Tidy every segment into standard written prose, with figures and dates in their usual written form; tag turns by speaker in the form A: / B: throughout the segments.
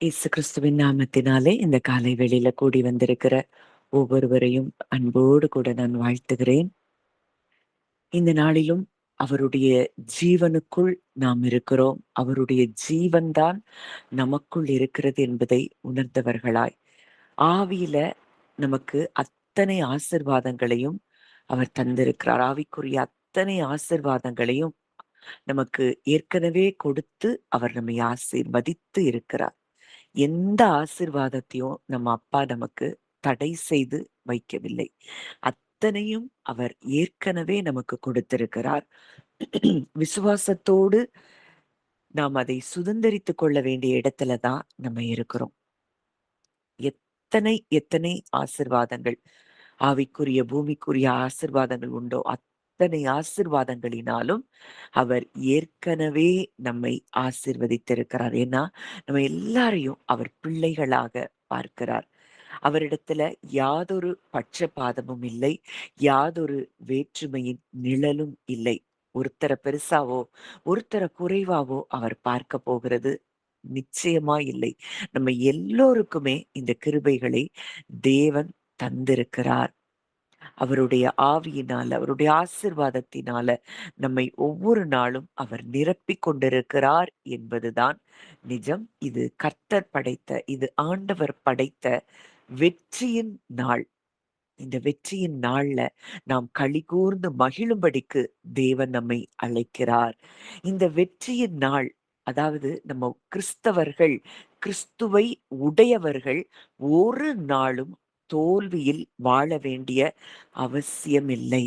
A: இயேசு கிறிஸ்துவின் நாமத்தினாலே இந்த காலை வேளையில கூடி வந்திருக்கிற ஒவ்வொருவரையும் அன்போடு கூட நான் வாழ்த்துகிறேன். இந்த நாளிலும் அவருடைய ஜீவனுக்குள் நாம் இருக்கிறோம். அவருடைய ஜீவன்தான் நமக்குள் இருக்கிறது என்பதை உணர்ந்தவர்களாய், ஆவியில நமக்கு அத்தனை ஆசிர்வாதங்களையும் அவர் தந்திருக்கிறார். ஆவிக்குரிய அத்தனை ஆசிர்வாதங்களையும் நமக்கு ஏற்கனவே கொடுத்து அவர் நம்மை ஆசீர்வதித்து இருக்கிறார். எந்த ஆசீர்வாதத்தையும் நம்ம அப்பா நமக்கு தடை செய்து வைக்கவில்லை. அத்தனையும் அவர் ஏற்கனவே நமக்கு கொடுத்திருக்கிறார். விசுவாசத்தோடு நாம் அதை சுதந்தரித்துக் கொள்ள வேண்டிய இடத்துல தான் நம்ம இருக்கிறோம். எத்தனை எத்தனை ஆசிர்வாதங்கள், ஆவிக்குரிய பூமிக்குரிய ஆசிர்வாதங்கள் உண்டோ அத்தனை ஆசிர்வாதங்களினாலும் அவர் ஏற்கனவே நம்மை ஆசீர்வதித்திருக்கிறார். ஏன்னா நம்ம எல்லாரையும் அவர் பிள்ளைகளாக பார்க்கிறார். அவரிடத்துல யாதொரு பட்சபாதமும் இல்லை, யாதொரு வேற்றுமையின் நிழலும் இல்லை. ஒருத்தரை பெருசாவோ ஒருத்தரை குறைவாவோ அவர் பார்க்க போகிறது நிச்சயமா இல்லை. நம்ம எல்லோருக்குமே இந்த கிருபைகளை தேவன் தந்திருக்கிறார். அவருடைய ஆவியினால, அவருடைய ஆசிர்வாதத்தினால நம்மை ஒவ்வொரு நாளும் அவர் நிரப்பிக் கொண்டிருக்கிறார் என்பதுதான் நிஜம். இது கர்த்தர் படைத்த, இது ஆண்டவர் படைத்த வெற்றியின் நாள். இந்த வெற்றியின் நாள்ல நாம் களிகூர்ந்து மகிழும்படிக்கு தேவன் நம்மை அழைக்கிறார். இந்த வெற்றியின் நாள், அதாவது நம்ம கிறிஸ்தவர்கள், கிறிஸ்துவை உடையவர்கள் ஒரு நாளும் தோல்வியில் வாழ வேண்டிய அவசியமில்லை.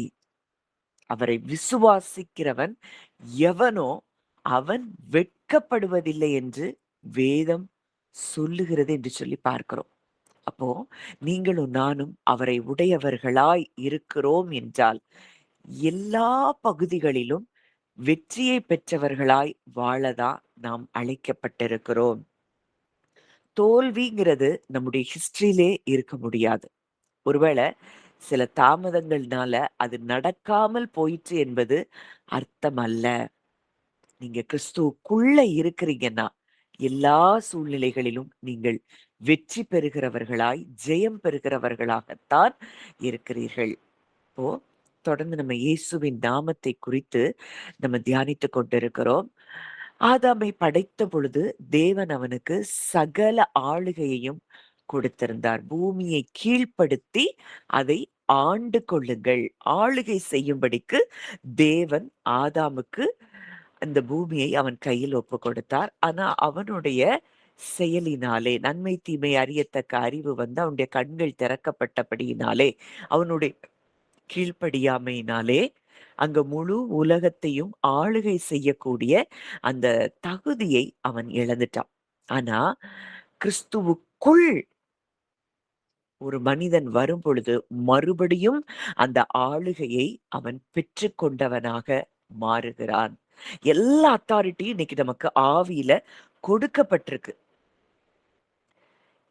A: அவரை விசுவாசிக்கிறவன் எவனோ அவன் வெட்கப்படுவதில்லை என்று வேதம் சொல்லுகிறது என்று சொல்லி பார்க்கிறோம். அப்போ நீங்களும் நானும் அவரை உடையவர்களாய் இருக்கிறோம் என்றால் எல்லா பகுதிகளிலும் வெற்றியை பெற்றவர்களாய் வாழதான் நாம் அழைக்கப்பட்டிருக்கிறோம். தோல்விங்கிறது நம்முடைய ஹிஸ்டரியிலே இருக்க முடியாது. ஒருவேளை சில தாமதங்கள்னால அது நடக்காமல் போயிற்று என்பது அர்த்தம் அல்ல. நீங்க கிறிஸ்துவுக்குள்ள இருக்கிறீங்கன்னா எல்லா சூழ்நிலைகளிலும் நீங்கள் வெற்றி பெறுகிறவர்களாய், ஜெயம் பெறுகிறவர்களாகத்தான் இருக்கிறீர்கள். இப்போ தொடர்ந்து நம்ம இயேசுவின் நாமத்தை குறித்து நம்ம தியானித்துக் கொண்டிருக்கிறோம். ஆதாமை படைத்த பொழுது தேவன் அவனுக்கு சகல ஆளுகையையும் கொடுத்திருந்தார். பூமியை கீழ்ப்படுத்தி அதை ஆண்டு கொள்ளுங்கள், ஆளுகை செய்யும்படிக்கு தேவன் ஆதாமுக்கு அந்த பூமியை அவன் கையில் ஒப்பு கொடுத்தார். ஆனா அவனுடைய செயலினாலே, நன்மை தீமை அறியத்தக்க அறிவு வந்து அவனுடைய கண்கள் திறக்கப்பட்டபடியினாலே, அவனுடைய கீழ்ப்படியாமையினாலே அங்க முழு உலகத்தையும் ஆளுகை செய்யக்கூடிய அந்த தகுதியை அவன் இழந்துட்டான். ஆனா கிறிஸ்துவுக்குள் ஒரு மனிதன் வரும் பொழுது மறுபடியும் அந்த ஆளுகையை அவன் பெற்றுக்கொண்டவனாக மாறுகிறான். எல்லா அத்தாரிட்டியும் இன்னைக்கு நமக்கு ஆவியில கொடுக்கப்பட்டிருக்கு.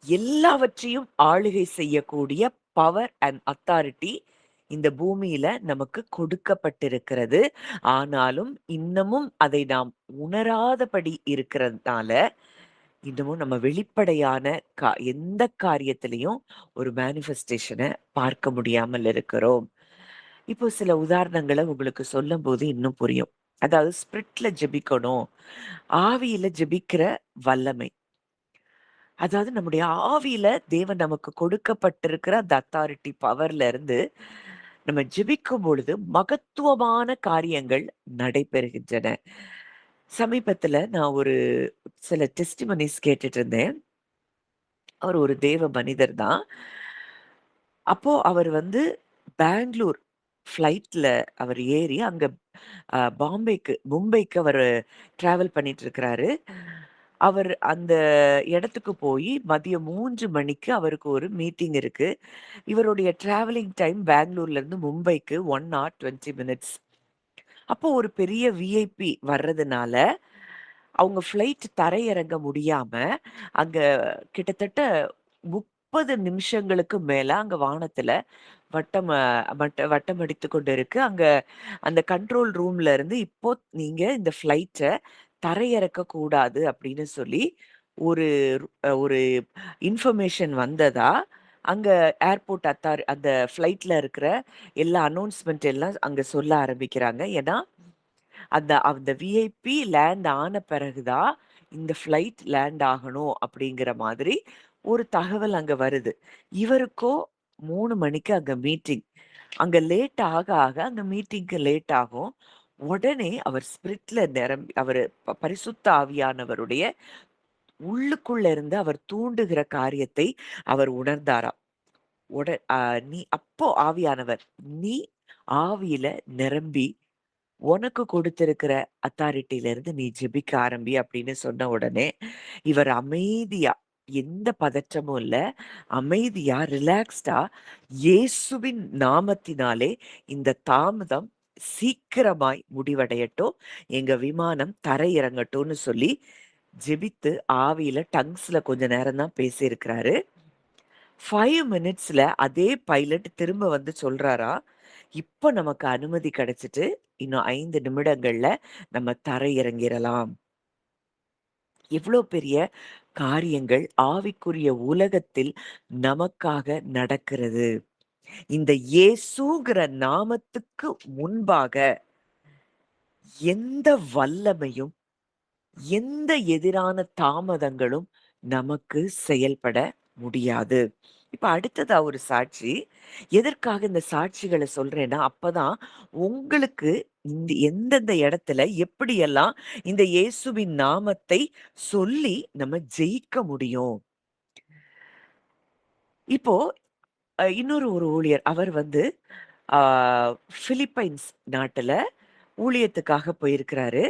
A: எல்லாவற்றையும் ஆளுகை செய்யக்கூடிய பவர் அண்ட் அத்தாரிட்டி இந்த பூமியில நமக்கு கொடுக்கப்பட்டிருக்கிறது. ஆனாலும் இன்னமும் அதை நாம் உணராதபடி இருக்கிறதுனால இன்னமும் நம்ம வெளிப்படையான எந்த காரியத்திலையும் ஒரு மேனிஃபெஸ்டேஷனை பார்க்க முடியாமல் இருக்கிறோம். இப்போ சில உதாரணங்களை உங்களுக்கு சொல்லும் போது இன்னும் புரியும். அதாவது ஸ்பிரிட்ல ஜெபிக்கணும், ஆவியில ஜெபிக்கிற வல்லமை. அதாவது நம்முடைய ஆவியில தேவன் நமக்கு கொடுக்கப்பட்டிருக்கிற அந்த அத்தாரிட்டி பவர்ல இருந்து நம்ம ஜெபிக்கும் பொழுது மகத்துவமான காரியங்கள் நடைபெறுகின்றன. சமீபத்துல நான் ஒரு சில டெஸ்டிமனிஸ் கேட்டுட்டு இருந்தேன். அவர் ஒரு தேவ மனிதர் தான். அப்போ அவர் வந்து பெங்களூர் ஃப்ளைட்ல அவர் ஏறி அங்க மும்பைக்கு அவரு டிராவல் பண்ணிட்டு இருக்கிறாரு. அவர் அந்த இடத்துக்கு போய் மதியம் 3 மணிக்கு அவருக்கு ஒரு மீட்டிங் இருக்கு. இவருடைய டிராவலிங் டைம் பெங்களூர்ல இருந்து மும்பைக்கு 1 ஹார் 20 மினிட்ஸ். அப்போ ஒரு பெரிய விஐபி வர்றதுனால அவங்க ஃப்ளைட் தரையிறங்க முடியாம அங்க கிட்டத்தட்ட 30 நிமிஷங்களுக்கு மேல அங்க வானத்துல வட்டம் அடித்துக் கொண்டு இருக்கு. அங்க அந்த கண்ட்ரோல் ரூம்ல இருந்து இப்போ நீங்க இந்த ஃப்ளைட்ட தரையிறக்க கூடாது அப்படின்னு சொல்லி ஒரு ஒரு இன்ஃபர்மேஷன் வந்ததா, அங்க ஏர்போர்ட் அந்த ஃப்ளைட்ல இருக்கிற எல்லா அனௌன்ஸ்மென்ட் எல்லாம் அங்க சொல்ல ஆரம்பிக்கிறாங்க. ஏன்னா, அந்த அந்த விஐபி லேண்ட் ஆன பிறகு தான் இந்த ஃப்ளைட் லேண்ட் ஆகணும் அப்படிங்கிற மாதிரி ஒரு தகவல் அங்க வருது. இவருக்கோ 3 மணிக்கு அங்க மீட்டிங். அங்க லேட் ஆக ஆக அந்த மீட்டிங்க்கு லேட் ஆகும். உடனே அவர் ஸ்பிரிட்ல நிரம்பி அவரு பரிசுத்த ஆவியானவருடைய உள்ளுக்குள்ள இருந்து அவர் தூண்டுகிற காரியத்தை அவர் உணர்ந்தாராம். உட அ நீ அப்போ ஆவியானவர், "நீ ஆவியில நிரம்பி உனக்கு கொடுத்திருக்கிற அத்தாரிட்டில இருந்து நீ ஜெபிக்க ஆரம்பி" அப்படின்னு சொன்ன உடனே, இவர் அமைதியா, எந்த பதற்றமும் இல்ல, அமைதியா, ரிலாக்ஸ்டா, இயேசுவின் நாமத்தினாலே இந்த தாமதம் சீக்கிரமாய் முடிவடையட்டும். எங்க விமானம் தரையிறங்கட்டும்னு சொல்லி ஜெபித்து ஆவியில டங்ஸ்ல கொஞ்ச நேரம் தான் பேசியிருக்கிறாரு. 5 மினிட்ஸ்ல அதே பைலட் திரும்ப வந்து சொல்றாராம், "இப்ப நமக்கு அனுமதி கிடைச்சுட்டு, இன்னும் 5 நிமிடங்கள்ல நம்ம தரையிறங்கிரலாம்." எவ்ளோ பெரிய காரியங்கள் ஆவிக்குரிய உலகத்தில் நமக்காக நடக்கிறது. இந்த இயேசுங்கிற நாமத்துக்கு முன்பாக எந்த வல்லமையும், எந்த எதிரான தாமதங்களும் நமக்கு செயல்பட முடியாது. இப்ப அடுத்ததா ஒரு சாட்சி. எதற்காக இந்த சாட்சிகள சொல்றேன்னா, அப்பதான் உங்களுக்கு எந்தெந்த இடத்துல எப்படியெல்லாம் இந்த இயேசுவின் நாமத்தை சொல்லி நம்ம ஜெயிக்க முடியும். இப்போ இன்னொரு ஒரு ஊழியர். அவர் வந்து ஆ பிலிப்பைன்ஸ் நாட்டுல ஊழியத்துக்காக போயிருக்கிறாரு.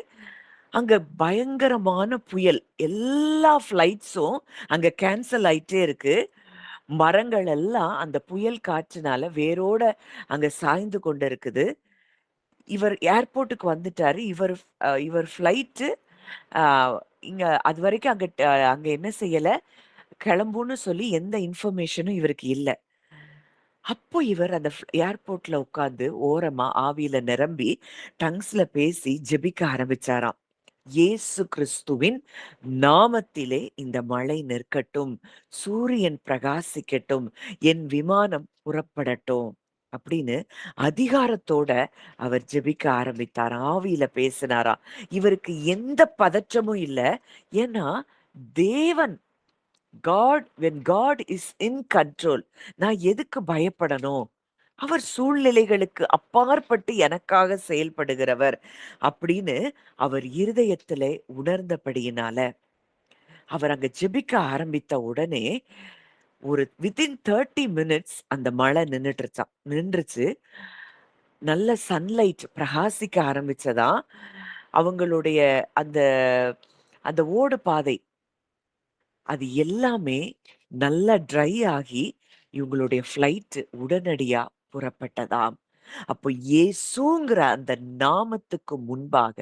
A: அங்க பயங்கரமான புயல். எல்லா ஃப்ளைட்ஸும் அங்க கேன்சல் ஆயிட்டே இருக்கு. மரங்கள் எல்லாம் அந்த புயல் காற்றுனால வேரோட அங்க சாய்ந்து கொண்டு இருக்குது. இவர் ஏர்போர்ட்டுக்கு வந்துட்டாரு. இவர் ஃப்ளைட்டு அ இங்க அதுவரைக்கும் அங்க என்ன செய்யல, கிளம்பும்னு சொல்லி எந்த இன்ஃபர்மேஷனும் இவருக்கு இல்ல. அப்போ இவர் அந்த ஏர்போர்ட்ல உட்கார்ந்து ஓரமா ஆவியில நிரம்பி டங்ஸ்ல பேசி ஜெபிக்க ஆரம்பிச்சாராம். இயேசு கிறிஸ்துவின் நாமத்திலே இந்த மழை நிற்கட்டும், சூரியன் பிரகாசிக்கட்டும், என் விமானம் புறப்படட்டும் அப்படின்னு அதிகாரத்தோட அவர் ஜெபிக்க ஆரம்பித்தாராம். ஆவியில பேசினாராம். இவருக்கு எந்த பதற்றமும் இல்ல. ஏன்னா தேவன் காட் இஸ் இன் கண்ட்ரோல். நான் எதுக்கு பயப்படணும்? அவர் சூழ்நிலைகளுக்கு அப்பாற்பட்டு எனக்காக செயல்படுகிறவர் அப்படின்னு அவர் இருதயத்திலே உணர்ந்தபடியினால, அவர் அங்க ஜெபிக்க ஆரம்பித்த உடனே, ஒரு வித்தின் 30 மினிட்ஸ் அந்த மழை நின்றுச்சு. நல்ல சன்லைட் பிரகாசிக்க ஆரம்பிச்சதாம். அவங்களுடைய அந்த அந்த ஓடு பாதை அது எல்லாமே நல்லா ட்ரை ஆகி, இவங்களுடைய ஃப்ளைட் உடனடியா புறப்பட்டதாம். அப்போ இயேசுங்கிற அந்த நாமத்துக்கு முன்பாக,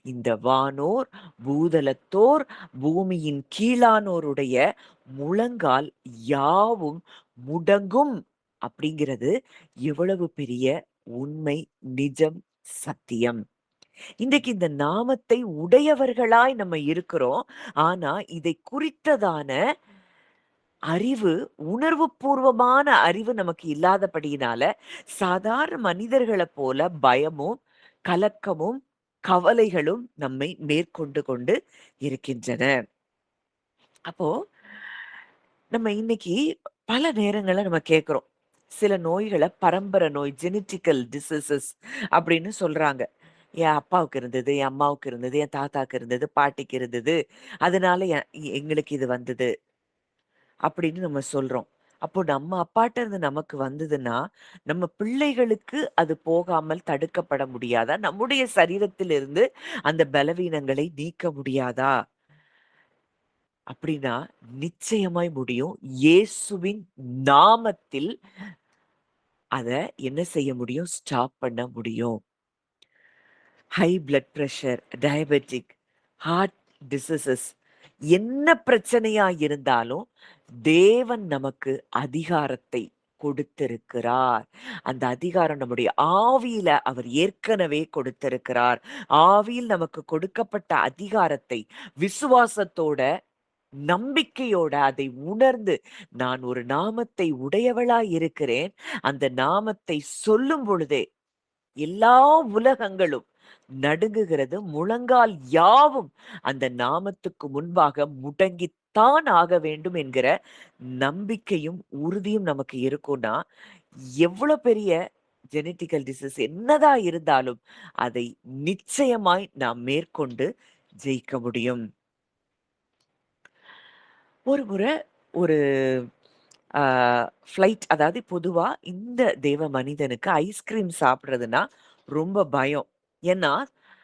A: இந்த வானோர், பூதலத்தோர், பூமியின் கீழானோருடைய முழங்கால் யாவும் முடங்கும் அப்படிங்கிறது எவ்வளவு பெரிய உண்மை, நிஜம், சத்தியம். இன்றைக்கு இந்த நாமத்தை உடையவர்களாய் நம்ம இருக்கிறோம். ஆனா, இதை குறித்ததான அறிவு, உணர்வுபூர்வமான அறிவு நமக்கு இல்லாதபடியினால, சாதாரண மனிதர்களப் போல பயமும், கலக்கமும், கவலைகளும் நம்மை மேற்கொண்டு கொண்டு இருக்கின்றன. அப்போ நம்ம இன்னைக்கு பல நேரங்கள்ல நம்ம கேட்கிறோம். சில நோய்கள பரம்பரை நோய் ஜெனடிக்கல் டிசீசஸ் அப்படின்னு சொல்றாங்க. என் அப்பாவுக்கு இருந்தது, என் அம்மாவுக்கு இருந்தது, என் தாத்தாக்கு இருந்தது, பாட்டிக்கு இருந்தது. அதனால எங்களுக்கு இது வந்தது அப்படின்னு நம்ம சொல்றோம். அப்போ நம்ம அப்பாட்ட இருந்து நமக்கு வந்ததுன்னா, நம்ம பிள்ளைகளுக்கு அது போகாமல் தடுக்கப்பட முடியாதா? நம்முடைய சரீரத்திலிருந்து அந்த பலவீனங்களை நீக்க முடியாதா? அப்படின்னா, நிச்சயமாய் முடியும். இயேசுவின் நாமத்தில் அத என்ன செய்ய முடியும்? ஸ்டாப் பண்ண முடியும். High blood pressure, diabetic, heart diseases என்ன பிரச்சனையா இருந்தாலும், தேவன் நமக்கு அதிகாரத்தை கொடுத்திருக்கிறார். அந்த அதிகாரம் நம்முடைய ஆவியில அவர் ஏற்கனவே கொடுத்திருக்கிறார். ஆவியில் நமக்கு கொடுக்கப்பட்ட அதிகாரத்தை விசுவாசத்தோட நம்பிக்கையோட அதை உணர்ந்து, நான் ஒரு நாமத்தை உடையவளாய் இருக்கிறேன். அந்த நாமத்தை சொல்லும் பொழுதே எல்லா உலகங்களும் நடுங்குகிறது. முழங்கால் யாவும் அந்த நாமத்துக்கு முன்பாக முடங்கித்தான் ஆக வேண்டும் என்கிற நம்பிக்கையும், உறுதியும் நமக்கு இருக்கும்னா, எவ்வளோ பெரிய ஜெனடிக்கல் டிசீஸ் என்னதான் இருந்தாலும், அதை நிச்சயமாய் நாம் மேற்கொண்டு ஜெயிக்க முடியும். ஒரு முறை ஒரு ஆ ஃப்ளைட், அதாவது பொதுவா இந்த தேவ மனிதனுக்கு ஐஸ்கிரீம் சாப்பிடுறதுன்னா ரொம்ப பயம். ஏன்னா,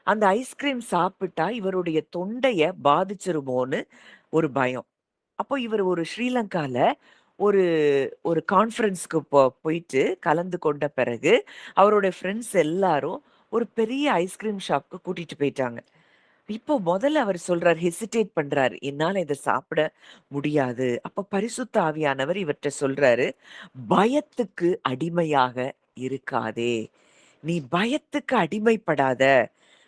A: அந்த ஐஸ்கிரீம் சாப்பிட்டா இவருடைய தொண்டைய பாதிச்சுருமோன்னு ஒரு பயம். அப்போ இவர் ஒரு ஸ்ரீலங்கால ஒரு ஒரு கான்ஃபரன்ஸ்க்கு போயிட்டு கலந்து கொண்ட பிறகு, அவருடைய ஃப்ரெண்ட்ஸ் எல்லாரும் ஒரு பெரிய ஐஸ்கிரீம் ஷாப்க்கு கூட்டிட்டு போயிட்டாங்க. இப்போ முதல்ல அவர் சொல்றாரு, ஹெசிடேட் பண்றாரு. என்னால இத சாப்பிட முடியாது. அப்ப பரிசுத்த ஆவியானவர் இவர்ட்ட சொல்றாரு, பயத்துக்கு அடிமையாக இருக்காதே. நீ பயத்துக்கு அடிமைப்படாத.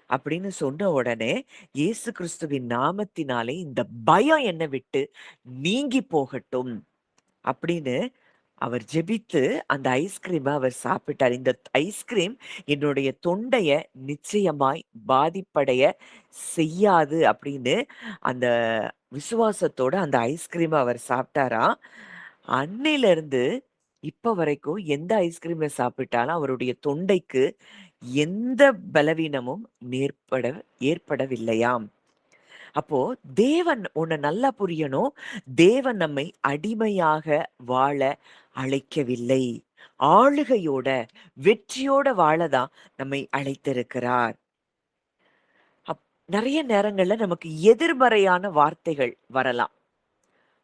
A: அப்படின்னு சொன்ன உடனே, இயேசு கிறிஸ்துவின் நாமத்தினாலே இந்த பயம் என்னை விட்டு நீங்கி போகட்டும். அப்படின்னு அவர் ஜெபித்து அந்த ஐஸ்கிரீம அவர் சாப்பிட்டார். இந்த ஐஸ்கிரீம் என்னுடைய தொண்டைய நிச்சயமாய் பாதிப்படைய செய்யாது அப்படின்னு அந்த விசுவாசத்தோட அந்த ஐஸ்கிரீம அவர் சாப்பிட்டாராம். அன்னையிலிருந்து இப்ப வரைக்கும் எந்த ஐஸ்கிரீம சாப்பிட்டாலும் அவருடைய தொண்டைக்கு எந்த பலவீனமும் ஏற்படவில்லையாம். அப்போ தேவன் உன்ன நல்லா புரியணும். தேவன் நம்மை அடிமையாக வாழ அழைக்கவில்லை. ஆளுகையோட, வெற்றியோட வாழ தான் நம்மை அழைத்திருக்கிறார். அப் நெறைய நேரங்கள்ல நமக்கு எதிர்மறையான வார்த்தைகள் வரலாம்.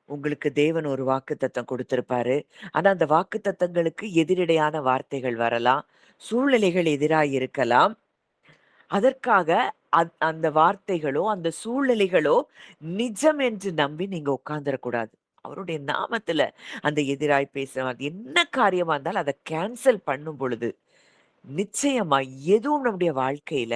A: உங்களுக்கு தேவன் ஒரு வாக்குத்தத்தம் குடுத்திருப்பாரு. ஆனா, அந்த வாக்குத்தத்தங்களுக்கு எதிரிடையான வார்த்தைகள் வரலாம். சூழ்நிலைகள் எதிராய் இருக்கலாம். அதற்காக அந்த வார்த்தைகளோ, அந்த சூழ்நிலைகளோ நிஜம் என்று நம்பி நீங்க உட்கார்ந்துறக்கூடாது. அவருடைய நாமத்துல அந்த எதிராய் பேசுற என்ன காரியமா இருந்தாலும் அத கேன்சல் பண்ணும் பொழுது, நிச்சயமா எதுவும் நம்முடைய வாழ்க்கையில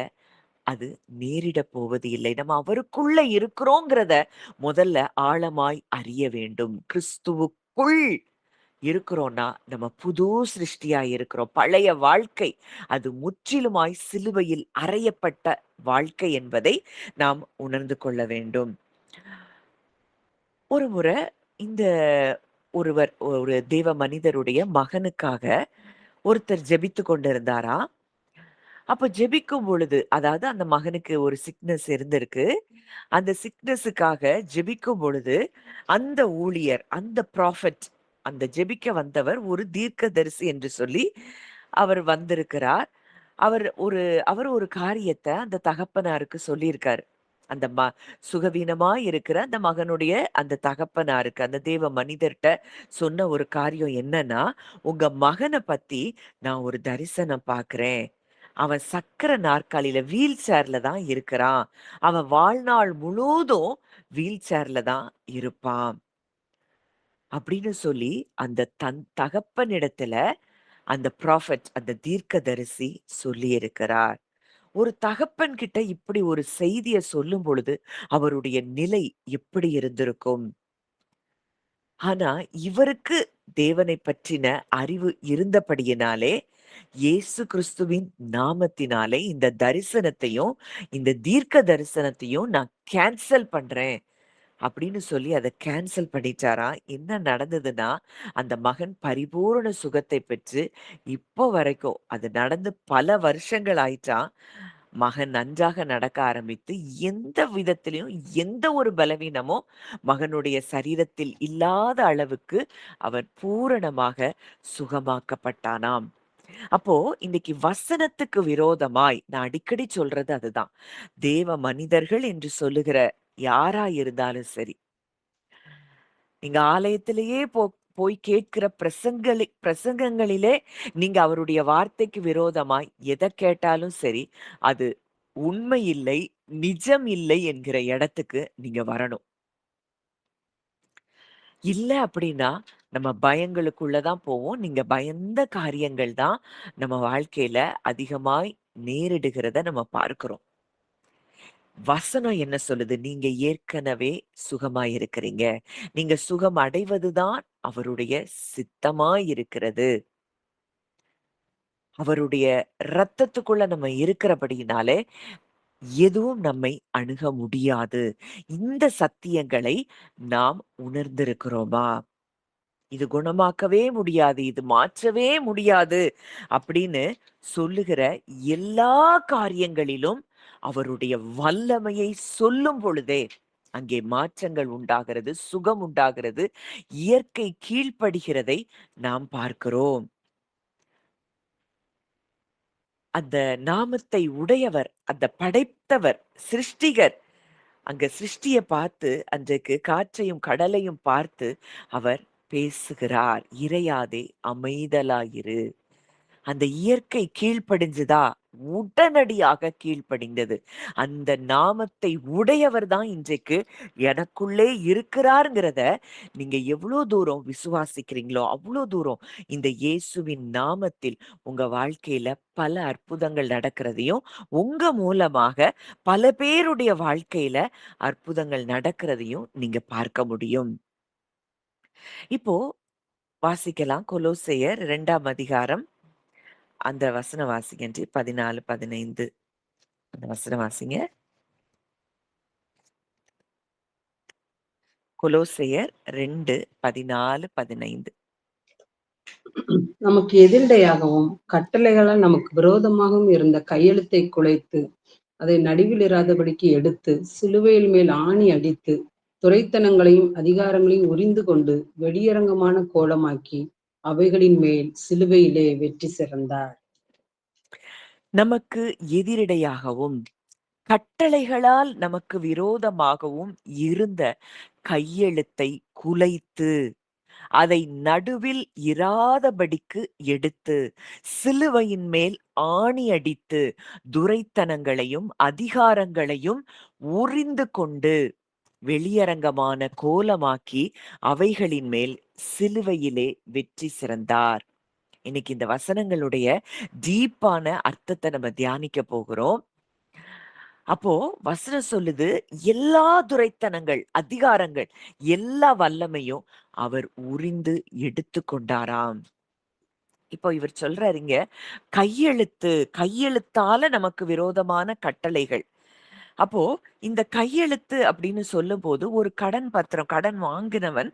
A: அது நேரிடப் போவது இல்லை. நம்ம அவருக்குள்ள இருக்கிறோங்கிறத முதல்ல ஆழமாய் அறிய வேண்டும். கிறிஸ்துவுக்குள் இருக்கிறோம்னா, நம்ம புது சிருஷ்டியா இருக்கிறோம். பழைய வாழ்க்கை, அது முற்றிலுமாய் சிலுவையில் அறையப்பட்ட வாழ்க்கை என்பதை நாம் உணர்ந்து கொள்ள வேண்டும். ஒரு முறை இந்த ஒரு தேவ மனிதருடைய மகனுக்காக ஒருத்தர் ஜெபித்துக் கொண்டிருந்தாராம். அப்ப ஜெபிக்கும் பொழுது, அதாவது அந்த மகனுக்கு ஒரு சிக்னஸ் இருந்திருக்கு. அந்த சிக்னஸுக்காக ஜெபிக்கும் பொழுது, அந்த ஊழியர், அந்த ப்ராஃபெட், அந்த ஜெபிக்க வந்தவர் ஒரு தீர்க்கதரிசி என்று சொல்லி அவர் வந்திருக்கிறார். அவர் ஒரு அவர் ஒரு காரியத்த அந்த தகப்பனாருக்கு சொல்லியிருக்காரு. அந்த சுகவீனமாய் இருக்கிற அந்த மகனுடைய அந்த தகப்பனாருக்கு, அந்த தேவ மனிதர்ட்ட சொன்ன ஒரு காரியம் என்னன்னா, "உங்க மகன பத்தி நான் ஒரு தரிசனம் பார்க்கிறேன். அவன் சக்கர நாற்காலியில வீல் சேர்ல தான் இருக்கிறான். அவன் வாழ்நாள் முழுவதும் வீல் சேர்ல தான் இருப்பான்." அப்படின்னு சொல்லி அந்த தகப்பனிடத்துல அந்த ப்ராஃபெட், அந்த தீர்க்கதரிசி சொல்லியிருக்கிறார். ஒரு தகப்பன் கிட்ட இப்படி ஒரு செய்திய சொல்லும் பொழுது, அவருடைய நிலை எப்படி இருந்திருக்கும்? ஆனா, இவருக்கு தேவனை பற்றின அறிவு இருந்தபடியினாலே, இயேசு கிறிஸ்துவின் நாமத்தினாலே இந்த தரிசனத்தையும், இந்த தீர்க்க தரிசனத்தையும் நான் கேன்சல் பண்றேன். அப்படின்னு சொல்லி அத கேன்சல் பண்ணிட்டாராம். என்ன நடந்ததுன்னா, அந்த மகன் பரிபூரண சுகத்தை பெற்று, இப்போ வரைக்கும் அது நடந்து பல வருஷங்கள் ஆயிற்றாம். மகன் நன்றாக நடக்க ஆரம்பித்து, எந்த விதத்திலயும் எந்த ஒரு பலவீனமும் மகனுடைய சரீரத்தில் இல்லாத அளவுக்கு அவன் பூரணமாக சுகமாக்கப்பட்டானாம். அப்போ இன்னைக்கு வசனத்துக்கு விரோதமாய் நான் அடிக்கடி சொல்றது அதுதான். தேவ மனிதர்கள் என்று சொல்லுகிற யாரா இருந்தாலும் சரி, நீங்க ஆலயத்திலேயே போய் கேட்கிற பிரசங்கங்களிலே நீங்க அவருடைய வார்த்தைக்கு விரோதமாய் எத கேட்டாலும் சரி, அது உண்மை இல்லை, நிஜம் இல்லை என்கிற இடத்துக்கு நீங்க வரணும். இல்ல அப்படின்னா, நம்ம பயங்களுக்குள்ள தான் போவோம். நீங்க பயந்த காரியங்கள் தான் நம்ம வாழ்க்கையில அதிகமாய் நேரிடுகிறத நம்ம பார்க்கிறோம். வசனம் என்ன சொல்லுது? நீங்க ஏற்கனவே சுகமாயிருக்கிறீங்க. நீங்க சுகம் அடைவதுதான் அவருடைய சித்தமாயிருக்கிறது. அவருடைய இரத்தத்துக்குள்ள நம்ம இருக்கிறபடியினாலே, எதுவும் நம்மை அணுக முடியாது. இந்த சத்தியங்களை நாம் உணர்ந்திருக்கிறோமா? இது குணமாக்கவே முடியாது, இது மாற்றவே முடியாது அப்படின்னு சொல்லுகிற எல்லா காரியங்களிலும் அவருடைய வல்லமையை சொல்லும் பொழுதே, அங்கே மாற்றங்கள் உண்டாகிறது, சுகம் உண்டாகிறது, இயற்கை கீழ்ப்படுகிறதை நாம் பார்க்கிறோம். அந்த நாமத்தை உடையவர், அந்த படைத்தவர், சிருஷ்டிகர், அங்க சிருஷ்டிய பார்த்து, அன்றைக்கு காற்றையும் கடலையும் பார்த்து அவர் பேசுகிறார். "இறையாதே அமைதலாயிரு." அந்த இயற்கை கீழ்ப்படிஞ்சுதா? உடனடியாக கீழ்ப்படிந்தது. அந்த நாமத்தை உடையவர் தான் இன்றைக்கு எனக்குள்ளே இருக்கிறார்ங்கிறத நீங்க எவ்ளோ தூரம் விசுவாசிக்கிறீங்களோ, அவ்ளோ தூரம் இந்த இயேசுவின் நாமத்தில் உங்க வாழ்க்கையில பல அற்புதங்கள் நடக்கிறதையும், உங்க மூலமாக பல பேருடைய வாழ்க்கையில அற்புதங்கள் நடக்கிறதையும் நீங்க பார்க்க முடியும். இப்போ வாசிக்கலாம். கொலோசையர் 2ஆம் அதிகாரம். அந்த வசனம் வாசிங்கன்ட்டு 14, 15 அந்த வசனம் வாசிங்க. கொலோசையர் 2, 14, 15.
B: நமக்கு எதிரிடையாகவும் கட்டளைகளால் நமக்கு விரோதமாகவும் இருந்த கையெழுத்தை குலைத்து அதை நடுவில் இராதபடிக்கு எடுத்து சிலுவையில் மேல் ஆணி அடித்து துரைத்தனங்களையும் அதிகாரங்களையும் உரிந்து கொண்டு வெளியரங்கமான கோலமாக்கி அவைகளின் மேல் சிலுவையிலே வெற்றி சிறந்தார்.
A: நமக்கு எதிரிடையாகவும் கட்டளைகளால் நமக்கு விரோதமாகவும் இருந்த கையெழுத்தை குலைத்து அதை நடுவில் இராதபடிக்கு எடுத்து சிலுவையின் மேல் ஆணி அடித்து துரைத்தனங்களையும் அதிகாரங்களையும் உரிந்து கொண்டு வெளியரங்கமான கோலமாக்கி அவைகளின் மேல் சிலுவையிலே வெற்றி சிறந்தார். இன்னைக்கு இந்த வசனங்களுடைய டீப்பான அர்த்தத்தை நம்ம தியானிக்க போகிறோம். அப்போ வசனம் சொல்லுது, எல்லா துரைத்தனங்கள், அதிகாரங்கள், எல்லா வல்லமையும் அவர் உரிந்து எடுத்து கொண்டாராம். இப்போ இவர் சொல்றாருங்க, கையெழுத்தால நமக்கு விரோதமான கட்டளைகள். அப்போ இந்த கையெழுத்து அப்படின்னு சொல்லும்போது, ஒரு கடன் பத்திரம், கடன் வாங்கினவன்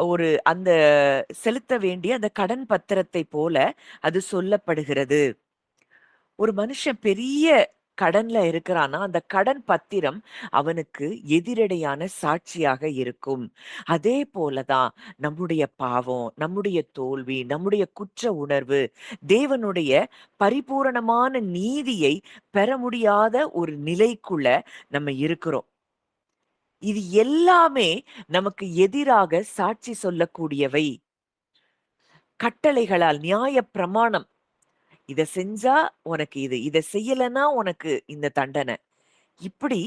A: ஒரு அந்த செலுத்த வேண்டிய அந்த கடன் பத்திரத்தை போல அது சொல்லப்படுகிறது. ஒரு மனுஷன் பெரிய கடன்ல இருக்கிறான்னா, அந்த கடன் பத்திரம் அவனுக்கு எதிரடையான சாட்சியாக இருக்கும். அதே போல தான் நம்முடைய பாவம், நம்முடைய தோல்வி, நம்முடைய குற்ற உணர்வு, தேவனுடைய பரிபூரணமான நீதியை பெற முடியாத ஒரு நிலைக்குள்ள நம்ம இருக்கிறோம். இது எல்லாமே நமக்கு எதிராக சாட்சி சொல்லக்கூடியவை. கட்டளைகளால் நியாயப் பிரமாணம். இத செஞ்சா உனக்கு இது, இத செய்யலன்னா உனக்கு இந்த தண்டனை. இப்படி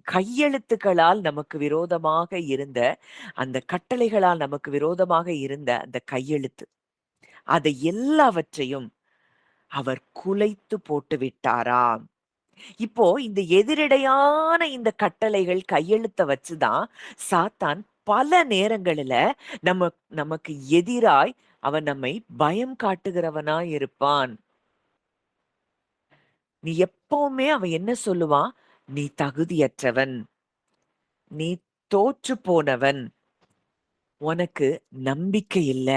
A: கையெழுத்துக்களால் நமக்கு விரோதமாக இருந்த அந்த கட்டளைகளால் நமக்கு விரோதமாக இருந்த அந்த கையெழுத்து. அதை எல்லாவற்றையும் அவர் குலைத்து போட்டு விட்டாராம். இப்போ இந்த எதிரிடையான இந்த கட்டளைகள் கையெழுத்த வச்சுதான் சாத்தான் பல நேரங்களில நமக்கு எதிராய் அவன் நம்மை பயம் காட்டுகிறவனாய் இருப்பான். நீ எப்பவுமே அவன் என்ன சொல்லுவான்? நீ தகுதியற்றவன். நீ தோற்று போனவன். உனக்கு நம்பிக்கை இல்ல.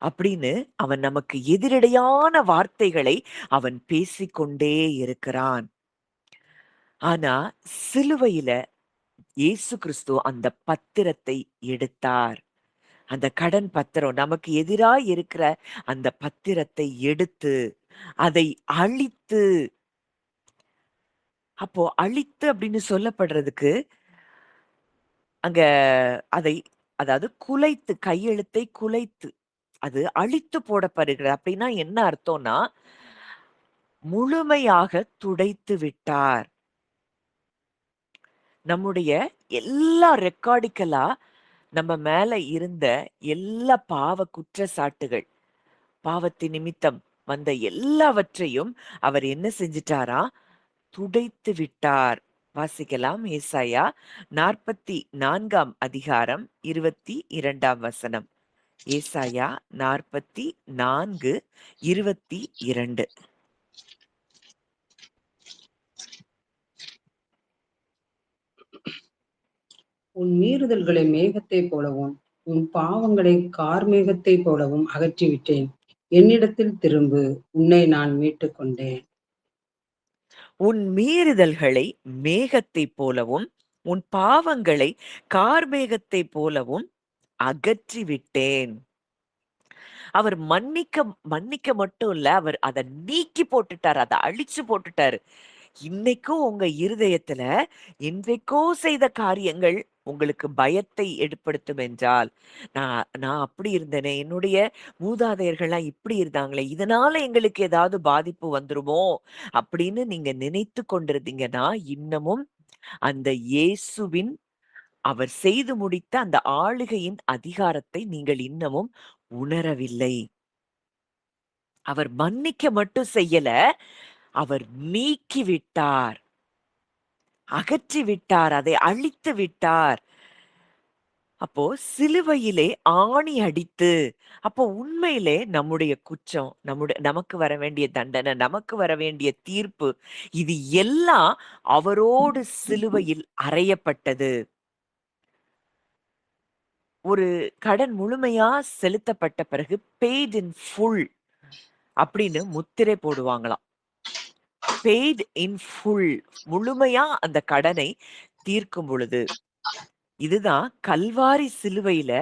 A: அப்படின்னு அவன் நமக்கு எதிரடையான வார்த்தைகளை அவன் பேசிக்கொண்டே இருக்கிறான். ஆனா சிலுவையில இயேசு கிறிஸ்து அந்த பத்திரத்தை எடுத்தார். அந்த கடன் பத்திரம் நமக்கு எதிராய் இருக்கிற அந்த பத்திரத்தை எடுத்து அதை அழித்து, அப்போ அழித்து அப்படின்னு சொல்லப்படுறதுக்கு அங்க அதை அதாவது குலைத்து, கையெழுத்தை குலைத்து அது அழித்து போடப்படுகிறது. அப்படின்னா என்ன அர்த்தம்னா, முழுமையாக துடைத்து விட்டார். நம்முடைய எல்லா ரெக்கார்டிக்கலா நம்ம மேல இருந்த எல்லா பாவ குற்றச்சாட்டுகள், பாவத்தின் நிமித்தம் வந்த எல்லாவற்றையும் அவர் என்ன செஞ்சிட்டாரா? துடைத்து விட்டார். வாசிக்கலாம். ஏசாயா 44ஆம் அதிகாரம் 22ஆம் வசனம். ஏசாயா 44:22.
B: உன் மீறுதல்களை மேகத்தைப் போலவும் உன் பாவங்களை கார்மேகத்தைப் போலவும் அகற்றிவிட்டேன். என்னிடத்தில் திரும்பு, உன்னை நான் மீட்டுக் கொண்டேன்.
A: உன் மீறுதல்களை மேகத்தைப் போலவும் உன் பாவங்களை கார்மேகத்தைப் போலவும் அகற்றிவிட்டேன். அவர் மன்னிக்க மட்டும் இல்ல, அவர் அத நீக்கி போட்டுட்டாரு. அத அழிச்சு போட்டுட்டாரு. இன்னைக்கும் உங்க இருதயத்துல என்றைக்கோ செய்த காரியங்கள் உங்களுக்கு பயத்தை ஏற்படுத்தும் என்றால், நான் அப்படி இருந்தேனே, என்னுடைய மூதாதையர்கள்லாம் இப்படி இருந்தாங்களே, இதனால எங்களுக்கு ஏதாவது பாதிப்பு வந்துருமோ அப்படின்னு நீங்க நினைத்துக் கொண்டிருந்தீங்கன்னா, இன்னமும் அந்த இயேசுவின் அவர் செய்து முடித்த அந்த ஆளுகையின் அதிகாரத்தை நீங்கள் இன்னமும் உணரவில்லை. அவர் மன்னிக்க மட்டும் செய்யல, அவர் நீக்கி விட்டார். அகற்றி விட்டார். அதை அழித்து விட்டார். அப்போ சிலுவையிலே ஆணி அடித்து, அப்போ உண்மையிலே நம்முடைய குற்றம், நமக்கு வர வேண்டிய தண்டனை, நமக்கு வர வேண்டிய தீர்ப்பு, இது எல்லாம் அவரோடு சிலுவையில் அறையப்பட்டது. ஒரு கடன் முழுமையா செலுத்தப்பட்ட பிறகு பெய்ட் இன் ஃபுல் அப்படின்னு முத்திரை போடுவாங்களாம். பெய்ட் இன் ஃபுல், முழுமையா அந்த கடனை தீர்க்கும் பொழுது, இதுதான் கல்வாரி சிலுவையில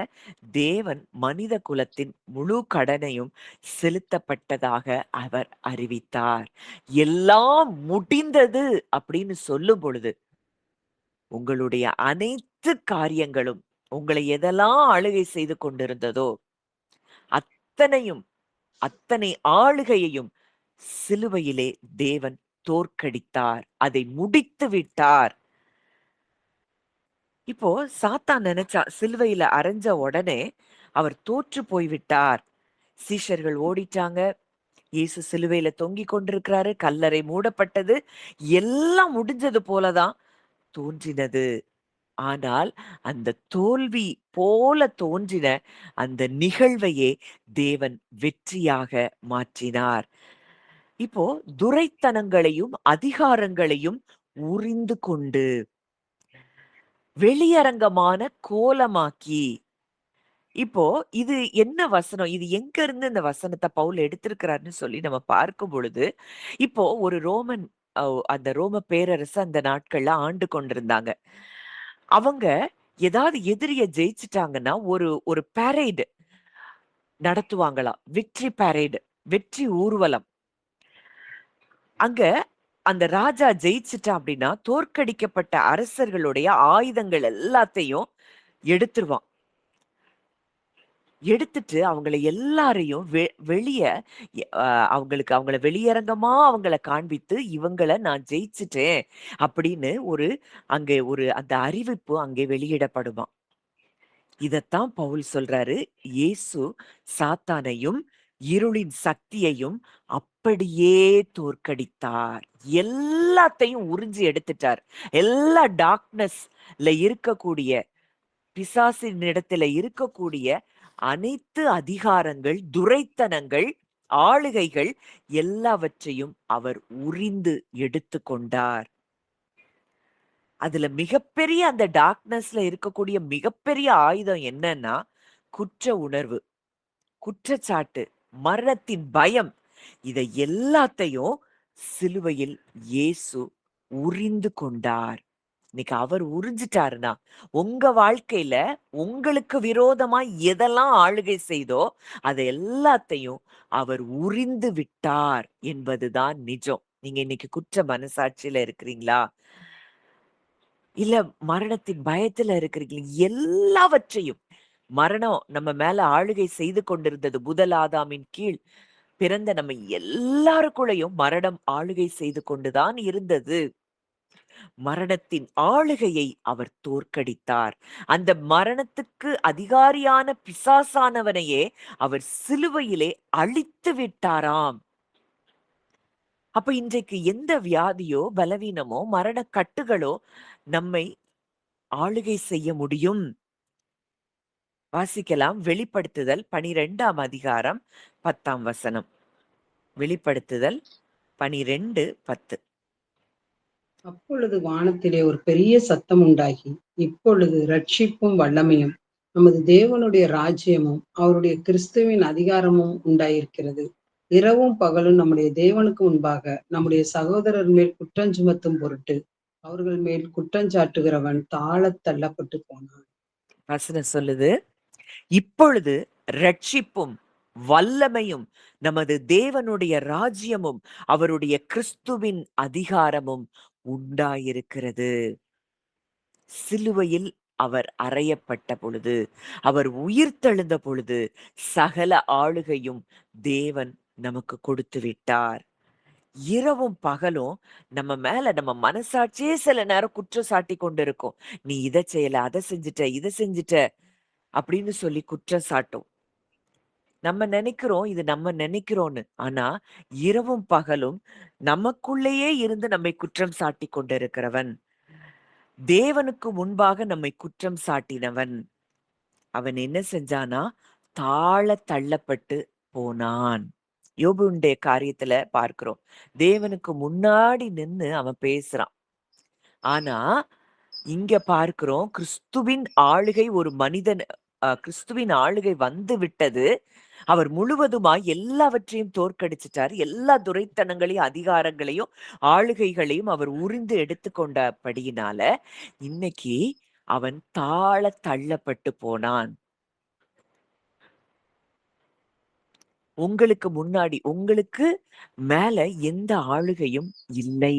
A: தேவன் மனித குலத்தின் முழு கடனையும் செலுத்தப்பட்டதாக அவர் அறிவித்தார். எல்லாம் முடிந்தது அப்படின்னு சொல்லும் பொழுது, உங்களுடைய அனைத்து காரியங்களும், உங்களை எதெல்லாம் ஆளுகை செய்து கொண்டிருந்ததோ அத்தனையும், அத்தனை ஆளுகையையும் சிலுவையிலே தேவன் தோற்கடித்தார். அதை முடித்து விட்டார். இப்போ சாத்தான் நினைச்சா சிலுவையில அறைஞ்ச உடனே அவர் தோற்று போய்விட்டார். சீஷர்கள் ஓடிட்டாங்க. இயேசு சிலுவையில தொங்கிக் கொண்டிருக்கிறாரு. கல்லறை மூடப்பட்டது. எல்லாம் முடிஞ்சது போலதான் தோன்றினது. ஆனால் அந்த தோல்வி போல தோன்றின அந்த நிகழ்வையே தேவன் வெற்றியாக மாற்றினார். இப்போ துரைத்தனங்களையும் அதிகாரங்களையும் உரிந்து கொண்டு வெளியரங்கமான கோலமாக்கி, இப்போ இது என்ன வசனம்? இது எங்க இருந்து இந்த வசனத்த பவுல் எடுத்திருக்கிறார்ன்னு சொல்லி நம்ம பார்க்கும் பொழுது, இப்போ ஒரு ரோமன் அந்த ரோம பேரரசு அந்த நாட்கள்ல ஆண்டு கொண்டிருந்தாங்க. அவங்க ஏதாவது எதிரிய ஜெயிச்சுட்டாங்கன்னா, ஒரு ஒரு பரேட் நடத்துவாங்களாம். விக்டரி பரேட், வெற்றி ஊர்வலம். அங்க அந்த ராஜா ஜெயிச்சுட்டான் அப்படின்னா, தோற்கடிக்கப்பட்ட அரசர்களுடைய ஆயுதங்கள் எல்லாத்தையும் எடுத்துருவான். எடுத்துட்டு அவங்கள எல்லாரையும் வெளிய அவங்கள வெளியரங்கமா அவங்கள காண்பித்து, "இவங்கள நான் ஜெயிச்சுட்டேன்" அப்படின்னு அங்கே அந்த அறிவிப்பு அங்கே வெளியிடப்படுமாம். இதத்தான் பவுல் சொல்றாரு, இயேசு சாத்தானையும், இருளின் சக்தியையும் அப்படியே தோற்கடித்தார். எல்லாத்தையும் உறிஞ்சி எடுத்துட்டார். எல்லா டார்க்னஸ்ல இருக்கக்கூடிய, பிசாசினிடத்தில இருக்கக்கூடிய அனைத்து அதிகாரங்கள், துரைத்தனங்கள், ஆளுகைகள் எல்லாவற்றையும் அவர் உரிந்து எடுத்துக்கொண்டார். அதுல மிகப்பெரிய அந்த டார்க்னஸ்ல இருக்கக்கூடிய மிகப்பெரிய ஆயுதம் என்னன்னா, குற்ற உணர்வு, குற்றச்சாட்டு, மரணத்தின் பயம். இதை எல்லாத்தையும் சிலுவையில் இயேசு உரிந்து கொண்டார். இன்னைக்கு அவர் உறிஞ்சிட்டாருன்னா, உங்க வாழ்க்கையில உங்களுக்கு விரோதமா எதெல்லாம் ஆளுகை செய்தோ, அதை எல்லாத்தையும் அவர் உரிந்து விட்டார் என்பதுதான் நிஜம். நீங்க இன்னைக்கு குற்ற மனசாட்சியில இருக்கிறீங்களா? இல்ல மரணத்தின் பயத்துல இருக்கிறீங்களா? எல்லாவற்றையும், மரணம் நம்ம மேல ஆளுகை செய்து கொண்டிருந்தது. முதல் ஆதாமின் கீழ் பிறந்த நம்ம எல்லாருக்குள்ளயும் மரணம் ஆளுகை செய்து கொண்டுதான் இருந்தது. மரணத்தின் ஆளுகையை அவர் தோற்கடித்தார். அந்த மரணத்துக்கு அதிகாரியான பிசாசானவனையே அவர் சிலுவையிலே அழித்து விட்டாராம். அப்ப இன்றைக்கு எந்த வியாதியோ, பலவீனமோ, மரண கட்டுகளோ நம்மை ஆளுகை செய்ய முடியும்? வாசிக்கலாம். வெளிப்படுத்துதல் 12ஆம் அதிகாரம் 10ஆம் வசனம். வெளிப்படுத்துதல் 12:10.
B: அப்பொழுது வானத்திலே ஒரு பெரிய சத்தம் உண்டாகி, இப்பொழுது ரட்சிப்பும் வல்லமையும் நமது தேவனுடைய ராஜ்யமும் அவருடைய கிறிஸ்துவின் அதிகாரமும் உண்டாயிருக்கிறது. இரவும் பகலும் நம்முடைய தேவனுக்கு முன்பாக நம்முடைய சகோதரர் மேல் குற்றஞ்சுமத்தும் பொருட்டு அவர்கள் மேல் குற்றஞ்சாட்டுகிறவன் தாழத் தள்ளப்பட்டு போனான்.
A: வசனம் சொல்லுது, இப்பொழுது ரட்சிப்பும் வல்லமையும் நமது தேவனுடைய ராஜ்யமும் அவருடைய கிறிஸ்துவின் அதிகாரமும் உண்டாயிருக்கிறது. சிலுவையில் அவர் அறையப்பட்ட பொழுது, அவர் உயிர்த்தெழுந்த பொழுது, சகல ஆளுகையும் தேவன் நமக்கு கொடுத்து விட்டார். இரவும் பகலும் நம்ம மேல நம்ம மனசாட்சியே சில நேரம் குற்றம் சாட்டி கொண்டு இருக்கும். நீ இத செய்யல, அத செஞ்சுட்ட, இத செஞ்சுட்ட அப்படின்னு சொல்லி குற்றம் சாட்டும். நம்ம நினைக்கிறோம், இது நம்ம நினைக்கிறோம்னு. ஆனா, இரவும் பகலும் நமக்குள்ளேயே இருந்து நம்மை குற்றம் சாட்டிக் கொண்டிருக்கிறவன். தேவனுக்கு முன்பாக நம்மை குற்றம் சாட்டினவன். அவன் என்ன செஞ்சானா? தாழ தள்ளப்பட்டு போனான். யோபுடைய காரியத்துல பார்க்கிறோம். தேவனுக்கு முன்னாடி நின்னு அவன் பேசுறான். ஆனா, இங்க பார்க்கிறோம் கிறிஸ்துவின் ஆளுகை ஒரு மனிதன் கிறிஸ்துவின் ஆளுகை வந்து விட்டது. அவர் முழுவதுமாய் எல்லாவற்றையும் தோற்கடிச்சிட்டாரு. எல்லா துரைத்தனங்களையும், அதிகாரங்களையும், ஆளுகைகளையும் அவர் உரிந்து எடுத்துக்கொண்டபடியினால, இன்னைக்கு அவன் தாழ தள்ளப்பட்டு போனான். உங்களுக்கு முன்னாடி, உங்களுக்கு மேல எந்த ஆளுகையும் இல்லை.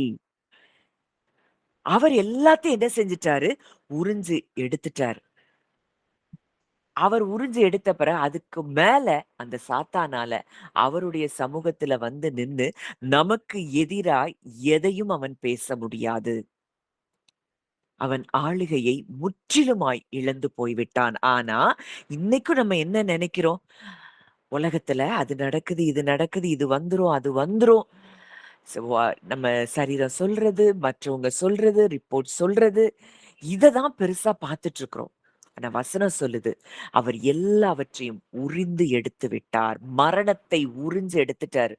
A: அவர் எல்லாத்தையும் என்ன செஞ்சுட்டாரு? உறிஞ்சு எடுத்துட்டாரு. அவர் உறிஞ்சு எடுத்த பிறகு அதுக்கு மேல அந்த சாத்தானால அவருடைய சமூகத்துல வந்து நின்னு நமக்கு எதிராய் எதையும் அவன் பேச முடியாது. அவன் ஆளுகையை முற்றிலுமாய் இழந்து போய்விட்டான். ஆனா, இன்னைக்கும் நம்ம என்ன நெனைக்கிறோம்? உலகத்துல அது நடக்குது, இது நடக்குது, இது வந்துரும், அது வந்துரும். நம்ம சரீரம் சொல்றது, மற்றவங்க சொல்றது, ரிப்போர்ட் சொல்றது, இததான் பெருசா பார்த்துட்டு இருக்கிறோம். ஆனா வசனம் சொல்லுது, அவர் எல்லாவற்றையும் உரிந்து எடுத்து விட்டார். மரணத்தை உறிஞ்சு எடுத்துட்டாரு.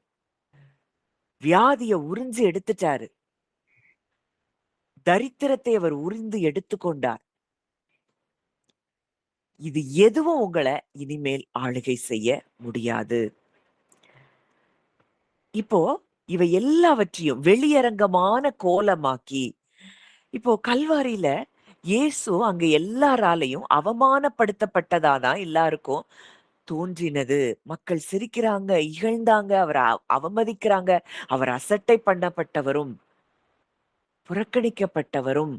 A: வியாதிய உறிஞ்சு எடுத்துட்டாரு. தரித்திரத்தை அவர் உரிந்து எடுத்துக்கொண்டார். இது எதுவும் உங்கள இனிமேல் ஆளுகை செய்ய முடியாது. இப்போ இவை எல்லாவற்றையும் வெளியரங்கமான கோலமாக்கி, இப்போ கல்வாரியில இயேசு அங்க எல்லாராலையும் அவமானப்படுத்தப்பட்டதா தான் எல்லாருக்கும் தோன்றினது. மக்கள் சிரிக்கிறாங்க, இகழ்ந்தாங்க, அவர அவமதிக்கிறாங்க. அவர் அசட்டை பண்ணப்பட்டவரும், புறக்கணிக்கப்பட்டவரும்,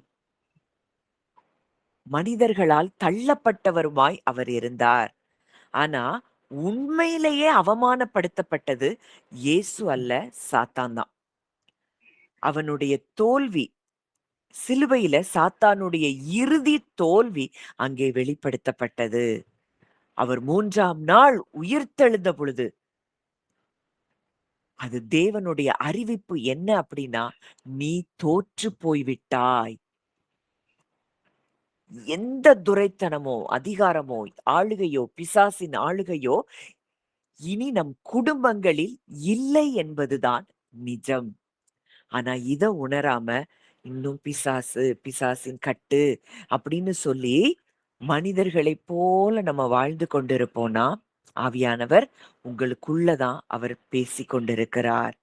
A: மனிதர்களால் தள்ளப்பட்டவருமாய் அவர் இருந்தார். ஆனா, உண்மையிலேயே அவமானப்படுத்தப்பட்டது இயேசு அல்ல, சாத்தான் தான். அவனுடைய தோல்வி, சிலுவையில சாத்தானுடைய இறுதி தோல்வி அங்கே வெளிப்படுத்தப்பட்டது. அவர் 3ஆம் நாள் உயிர்த்தெழுந்த பொழுது, அது தேவனுடைய அறிவிப்பு என்ன அப்படின்னா, "நீ தோற்று போய்விட்டாய்." எந்த துரைத்தனமோ, அதிகாரமோ, ஆளுகையோ, பிசாசின் ஆளுகையோ இனி நம் குடும்பங்களில் இல்லை என்பதுதான் நிஜம். ஆனா இத உணராம, இன்னும் பிசாசு, பிசாசின் கட்டு அப்படின்னு சொல்லி மனிதர்களைப் போல நம்ம வாழ்ந்து கொண்டிருப்போம்னா, ஆவியானவர் உங்களுக்குள்ள தான் அவர் பேசிக் கொண்டிருக்கிறார்.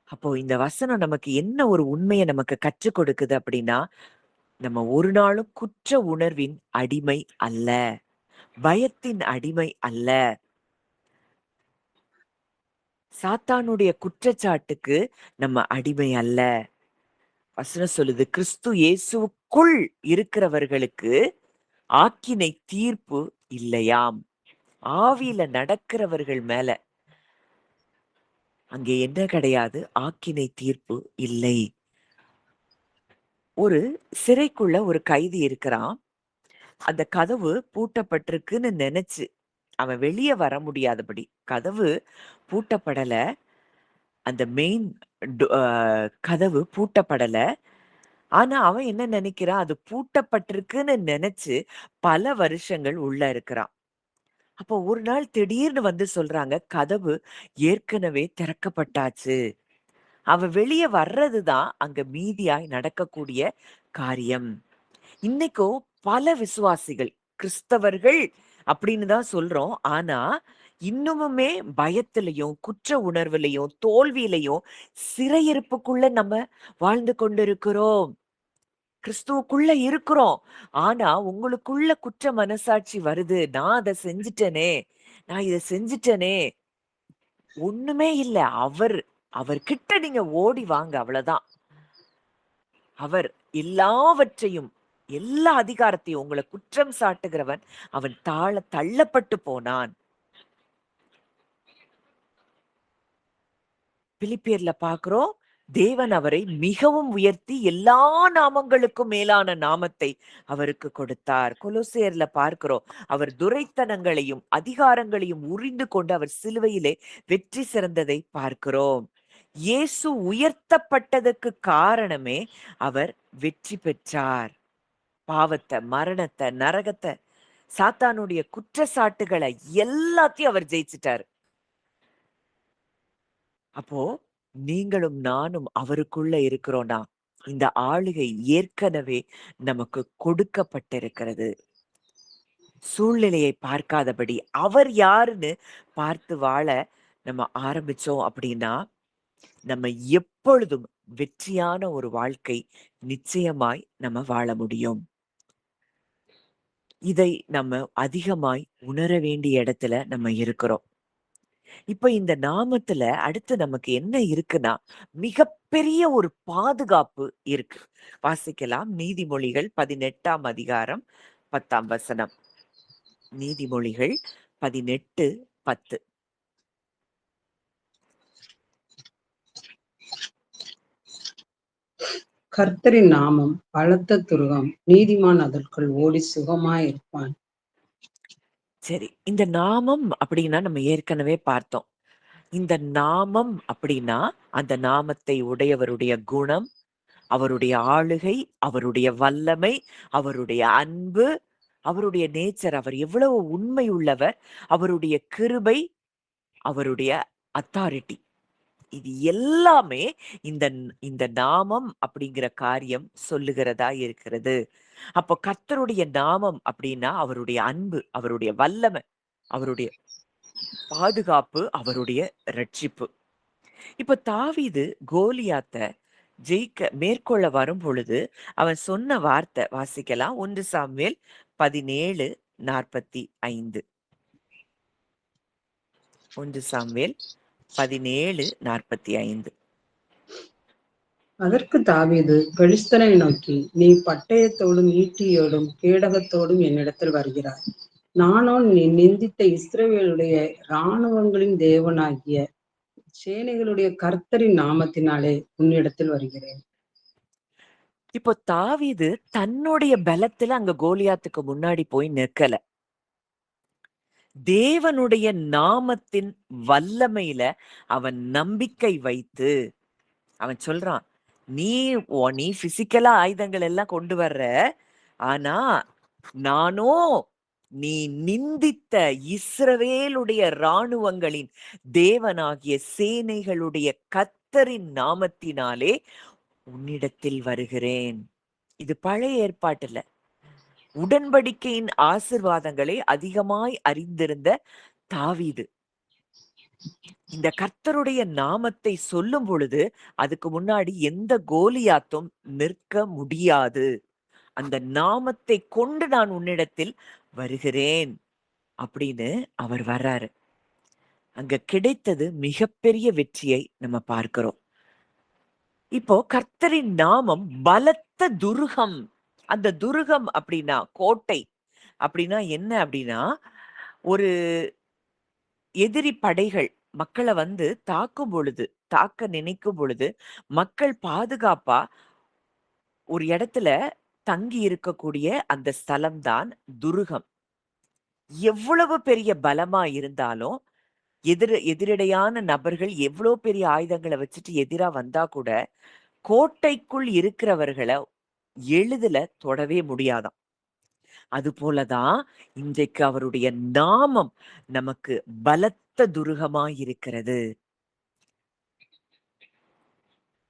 A: அப்போ இந்த வசனம் நமக்கு என்ன ஒரு உண்மைய நமக்கு கற்றுக் கொடுக்குது அப்படின்னா, நம்ம ஒரு நாளும் குற்ற உணர்வின் அடிமை அல்ல. பயத்தின் அடிமை அல்ல. சாத்தானுடைய குற்றச்சாட்டுக்கு நம்ம அடிமை அல்ல. வசனம் சொல்லுது, கிறிஸ்து இயேசுவுக்குள் இருக்கிறவர்களுக்கு ஆக்கினை தீர்ப்பு இல்லையாம். ஆவியில நடக்கிறவர்கள் மேல அங்கே என்ன கிடையாது? ஆக்கினை தீர்ப்பு இல்லை. ஒரு சிறைக்குள்ள ஒரு கைதி இருக்கிறான். அந்த கதவு பூட்டப்பட்டிருக்குன்னு நெனச்சு, அவன் வெளிய வர முடியாதபடி. கதவு பூட்டப்படல. அந்த மெயின் கதவு பூட்டப்படல. ஆனா, அவன் என்ன நெனைக்கிறான், அது பூட்டப்பட்டிருக்குன்னு நெனச்சு பல வருஷங்கள் உள்ள இருக்கிறான். அப்போ ஒரு நாள் திடீர்னு வந்து சொல்றாங்க, கதவு ஏற்கனவே திறக்கப்பட்டாச்சு. அவன் வெளிய வர்றது தான் அங்க மீதியாய் நடக்கக்கூடிய காரியம். இன்னைக்கும் பல விசுவாசிகள், கிறிஸ்தவர்கள் அப்படின்னு தான் சொல்றோம். ஆனா, இன்னமுமே பயத்திலயும், குற்ற உணர்விலயும், தோல்வியிலயும், சிறையிருப்புக்குள்ள நம்ம வாழ்ந்து கொண்டிருக்கிறோம். கிறிஸ்துவுக்குள்ள இருக்கிறோம். ஆனா, உங்களுக்குள்ள குற்ற மனசாட்சி வருது. நான் அத செஞ்சுட்டேனே! நான் இத செஞ்சுட்டேனே! ஒண்ணுமே இல்ல. அவர் கிட்ட நீங்க ஓடி வாங்க அவ்வளதான். அவர் எல்லாவற்றையும், எல்லா அதிகாரத்தையும் உங்கள குற்றம் சாட்டுகிறவன், அவன் தள்ளப்பட்டு போனான். பிலிப்பியர்ல பார்க்கிறோம். தேவன் அவரை மிகவும் உயர்த்தி எல்லா நாமங்களுக்கும் மேலான நாமத்தை அவருக்கு கொடுத்தார். கொலோசையர்ல பார்க்கிறோம். அவர் துரைத்தனங்களையும், அதிகாரங்களையும் உரிந்து கொண்டு அவர் சிலுவையிலே வெற்றி சிறந்ததை பார்க்கிறோம். இயேசு உயர்த்தப்பட்டதற்கு காரணமே அவர் வெற்றி பெற்றார். பாவத்த, மரணத்த, நரகத்த, சாத்தானுடைய குற்றச்சாட்டுகள எல்லாத்தையும் அவர் ஜெயிச்சுட்டாரு. அப்போ நீங்களும் நானும் அவருக்குள்ள இருக்கிறோம்னா, இந்த ஆளுகை ஏற்கனவே நமக்கு கொடுக்கப்பட்டிருக்கிறது. சூழ்நிலையை பார்க்காதபடி அவர் யாருன்னு பார்த்து வாழ நம்ம ஆரம்பிச்சோம் அப்படின்னா, நம்ம எப்பொழுதும் வெற்றியான ஒரு வாழ்க்கை நிச்சயமாய் நம்ம வாழ முடியும். இதை நம்ம அதிகமாய் உணர வேண்டிய இடத்துல நம்ம இருக்கிறோம். இப்ப இந்த நாமத்துல அடுத்து நமக்கு என்ன இருக்குன்னா, மிகப்பெரிய ஒரு பாதுகாப்பு இருக்கு. வாசிக்கலாம். நீதிமொழிகள் 18ஆம் அதிகாரம் 10ஆம் வசனம். நீதிமொழிகள் 18:10.
B: கர்த்தரின் நாமம் பலத்த துருகம், நீதிமான் அதற்குள் ஓடி சுகமாயிருப்பான்.
A: சரி. இந்த நாமம் அப்படின்னா நம்ம ஏற்கனவே பார்த்தோம். இந்த நாமம் அப்படின்னா, அந்த நாமத்தை உடையவருடைய குணம், அவருடைய ஆளுகை, அவருடைய வல்லமை, அவருடைய அன்பு, அவருடைய நேச்சர், அவர் எவ்வளவு உண்மை உள்ளவர், அவருடைய கிருபை, அவருடைய அத்தாரிட்டி. இது எல்லாமே இந்த இந்த நாமம் அப்படிங்கிற காரியம் சொல்லுகிறதா இருக்கிறது. அப்போ கர்த்தருடைய நாமம் அப்படின்னா, அவருடைய அன்பு, அவருடைய வல்லமை, அவருடைய பாதுகாப்பு, அவருடைய ரட்சிப்பு. இப்ப தாவீது கோலியாத்த மேற்கொள்ள வரும்பொழுது, அவன் சொன்ன வார்த்தை வாசிக்கலாம். 1 சாமுவேல் 17:45. 1 சாமுவேல் 17:45.
B: அதற்கு தாவீது பெலிஸ்தனை நோக்கி, நீ பட்டயத்தோடும் ஈட்டியோடும் கேடகத்தோடும் என்னிடத்தில் வருகிறாய். நானோ நீ நிந்தித்த இஸ்ரவேலுடைய இராணுவங்களின் தேவனாகிய சேனைகளுடைய கர்த்தரின் நாமத்தினாலே உன்னிடத்தில் வருகிறேன்.
A: இப்போ தாவீது தன்னுடைய பலத்துல அங்க கோலியாத்துக்கு முன்னாடி போய் நிற்கல. தேவனுடைய நாமத்தின் வல்லமையில அவன் நம்பிக்கை வைத்து அவன் சொல்றான், நீ பிசிக்கலா ஆயுதங்கள் எல்லாம் கொண்டு வர்ற. ஆனா நானோ நீ நிந்தித்த இஸ்ரவேலுடைய இராணுவங்களின் தேவனாகிய சேனைகளுடைய கர்த்தரின் நாமத்தினாலே உன்னிடத்தில் வருகிறேன். இது பழைய ஏற்பாட்டுல உடன்படிக்கையின் ஆசிர்வாதங்களை அதிகமாய் அறிந்திருந்த தாவீது இந்த கர்த்தருடைய நாமத்தை சொல்லும் பொழுது அதுக்கு முன்னாடி எந்த கோலியாத்தும் நிற்க முடியாது. அந்த நாமத்தை கொண்டு நான் உன்னிடத்தில் வருகிறேன் அப்படின்னு அவர் வர்றாரு. அங்க கிடைத்தது மிகப்பெரிய வெற்றியை நம்ம பார்க்கிறோம். இப்போ கர்த்தரின் நாமம் பலத்த துருகம். அந்த துருகம் அப்படின்னா கோட்டை. அப்படின்னா என்ன அப்படின்னா, ஒரு எதிரி படைகள் மக்கள வந்து தாக்கும் பொழுது, தாக்க நினைக்கும் பொழுது, மக்கள் பாதுகாப்பா ஒரு இடத்துல தங்கி இருக்கக்கூடிய அந்த ஸ்தலம் தான் துருகம். எவ்வளவு பெரிய பலமா இருந்தாலும், எதிரடையான நபர்கள் எவ்ளோ பெரிய ஆயுதங்கள வச்சுட்டு எதிரா வந்தா கூட, கோட்டைக்குள் இருக்கிறவர்கள எளிதில தொடவே முடியாதாம். அதுபோல தான் இன்றைக்கு அவருடைய நாமம் நமக்கு பலத்த துருகமாயிருக்கிறது.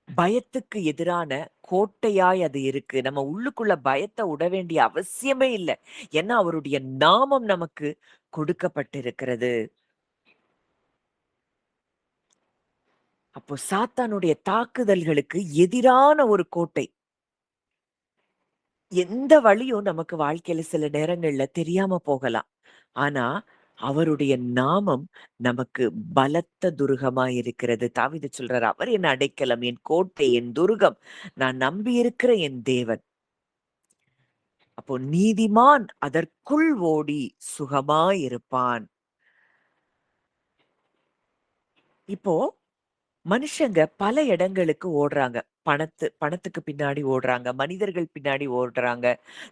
A: பயத்துக்கு எதிரான கோட்டையாய் அது இருக்கு. நம்ம உள்ளுக்குள்ள பயத்த உட வேண்டிய அவசியமே இல்ல. ஏன்னா அவருடைய நாமம் நமக்கு கொடுக்கப்பட்டிருக்கிறது. அப்போ சாத்தானுடைய தாக்குதல்களுக்கு எதிரான ஒரு கோட்டை. எந்த வழியும் நமக்கு வாழ்க்கையில சில நேரங்கள்ல தெரியாம போகலாம். ஆனா, அவருடைய நாமம் நமக்கு பலத்த துருகமாய் இருக்கிறது. தாவீது சொல்றாரு, "அவர் என் அடைக்கலம், என் கோட்டை, என் துருகம். நான் நம்பியிருக்கிற என் தேவன்." அப்போ நீதிமான் அதற்குள் ஓடி சுகமாயிருப்பான். இப்போ மனுஷங்க பல இடங்களுக்கு ஓடுறாங்க. பணத்துக்கு பின்னாடி ஓடுறாங்க. மனிதர்கள் பின்னாடி ஓடுறாங்க.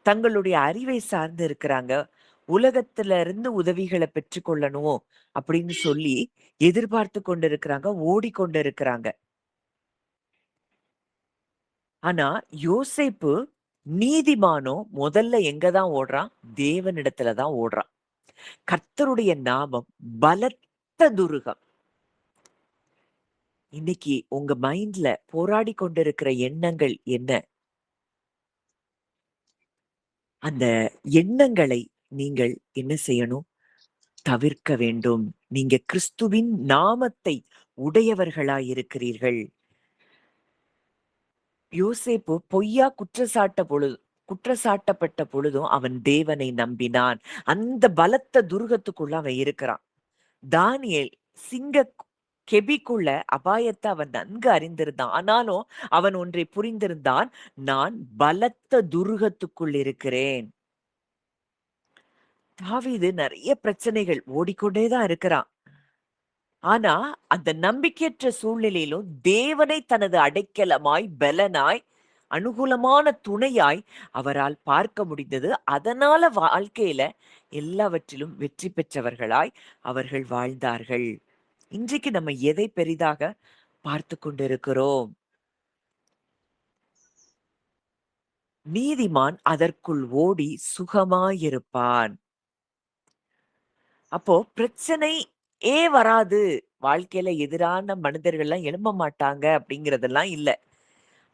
A: தங்களுடைய அறிவை சார்ந்து இருக்கிறாங்க. உலகத்துல இருந்து உதவிகள பெற்றுக்கொள்ளணும் அப்படின்னு சொல்லி எதிர்பார்த்து கொண்டிருக்கிறாங்க. ஓடிக்கொண்டிருக்கிறாங்க. ஆனா யோசேப்பு நீதிமானோ முதல்ல எங்க தான் ஓடுறான்? தேவனிடத்துல தான் ஓடுறான். கர்த்தருடைய நாமம் பலத்த துருகம். இன்னைக்கு உங்க மைண்ட்ல போராடி கொண்டிருக்கிற எண்ணங்கள் என்ன? அந்த எண்ணங்களை நீங்கள் என்ன செய்யணும்? தவிர்க்க வேண்டும். நீங்க கிறிஸ்துவின் நாமத்தை உடையவர்களாய் இருக்கிறீர்கள். யோசேப்பு பொய்யா குற்றச்சாட்டப்பட்ட பொழுதும் அவன் தேவனை நம்பினான். அந்த பலத்த துருகத்துக்குள்ள அவன் இருக்கிறான். தானியேல் சிங்க கெபிக்குள்ள அபாயத்த அவன் நன்கு அறிந்திருந்தான். ஆனாலும் அவன் ஒன்றை புரிந்திருந்தான். நான் பலத்த துருகத்துக்குள் இருக்கிறேன். தாவீது நெறைய பிரச்சனைகள் ஓடிக்கொண்டே தான் இருக்கிறான். ஆனா, அந்த நம்பிக்கையற்ற சூழ்நிலையிலும் தேவனை தனது அடைக்கலமாய், பெலனாய், அனுகூலமான துணையாய் அவரால் பார்க்க முடிந்தது. அதனால வாழ்க்கையில எல்லாவற்றிலும் வெற்றி பெற்றவர்களாய் அவர்கள் வாழ்ந்தார்கள். இன்றைக்கு நம்ம எதை பெரிதாக பார்த்துக் கொண்டிருக்கிறோம்? நீதிமான் அதற்குள் ஓடி சுகமாயிருப்பான். அப்போ பிரச்சனையே வராது. வாழ்க்கையில எதிரான மனிதர்கள்லாம் எழும்ப மாட்டாங்க அப்படிங்கிறதெல்லாம் இல்ல.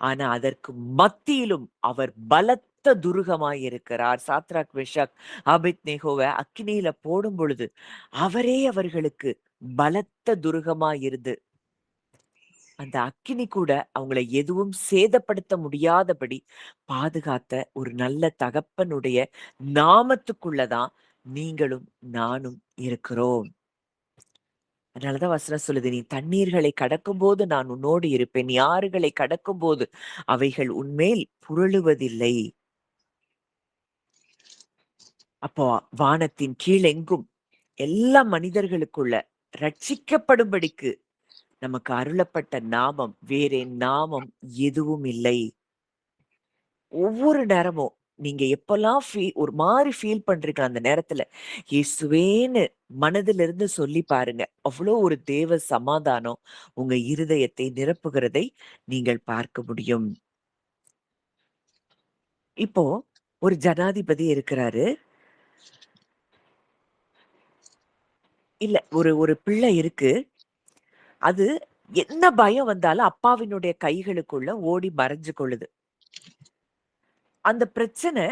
A: ஆனா அதற்கு மத்தியிலும் அவர் பலத்த துருகமாய் இருக்கிறார். சாத்ராக், மேஷாக், ஆபேத்நேகோவ அக்கினியில போடும் பொழுது, அவரே அவர்களுக்கு பலத்த துருகமாய் இருந்து, அந்த அக்கினி கூட அவங்கள எதுவும் சேதப்படுத்த முடியாதபடி பாதுகாத்த ஒரு நல்ல தகப்பனுடைய நாமத்துக்குள்ள தான் நீங்களும் நானும் இருக்கிறோம். அதனாலதான் வசனம் சொல்லுது, "நீ தண்ணீர்களை கடக்கும்போது நான் உன்னோடு இருப்பேன். நீ ஆறுகளை கடக்கும்போது அவைகள் உன்மேல் புரளுவதில்லை." அப்போ வானத்தின் கீழெங்கும் எல்லா மனிதர்களுக்குள்ள ரட்சிக்கப்படும்படிக்கு நமக்கு அருளப்பட்ட நாமம் வேறே நாமம் எதுவும் இல்லை. ஒவ்வொரு நேரமும் நீங்க எப்பல்லாம் ஒரு மாரி ஃபீல் பண்றீங்க அந்த நேரத்துல, இயேசுவேன்னு மனதிலிருந்து சொல்லி பாருங்க. அவ்ளோ ஒரு தேவ சமாதானம் உங்க இருதயத்தை நிரப்புகிறதை நீங்கள் பார்க்க முடியும். இப்போ ஒரு ஜனாதிபதி இருக்கிறாரு. இல்ல ஒரு ஒரு பிள்ளை இருக்கு. அது என்ன பயம் வந்தாலும் அப்பாவினுடைய கைகளுக்குள்ள ஓடி மறைஞ்சு கொள்ளுது. அந்த பிரச்சனை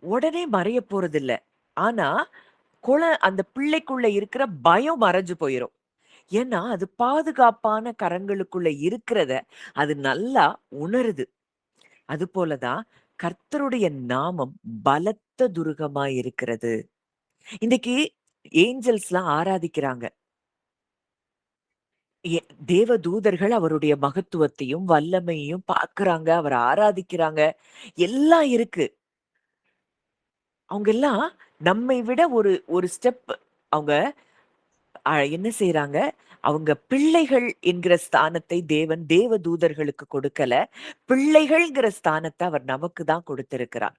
A: உடனே மறைய போறதில்ல. ஆனா, அந்த பிள்ளைக்குள்ள இருக்கிற பயம் மறைஞ்சு போயிரும். ஏன்னா, அது பாதுகாப்பான கரங்களுக்குள்ள இருக்கிறத அது நல்லா உணருது. அதுபோல தான் கர்த்தருடைய நாமம் பலத்த துருகமாய் இருக்கிறது. இன்னைக்கு ஏஞ்சல்ஸ்லாம் ஆராதிக்கிறாங்க. எ தேவதூதர்கள் அவருடைய மகத்துவத்தையும், வல்லமையையும் பார்க்குறாங்க. அவர ஆராதிக்கிறாங்க. எல்லாம் இருக்கு. அவங்க எல்லாம் நம்மை விட ஒரு ஒரு ஸ்டெப் அவங்க என்ன செய்றாங்க? அவங்க பிள்ளைகள் என்கிற ஸ்தானத்தை தேவன் தேவதூதர்களுக்கு கொடுக்கல. பிள்ளைகள்ங்கிற ஸ்தானத்த அவர் நமக்கு தான் கொடுத்திருக்கிறார்.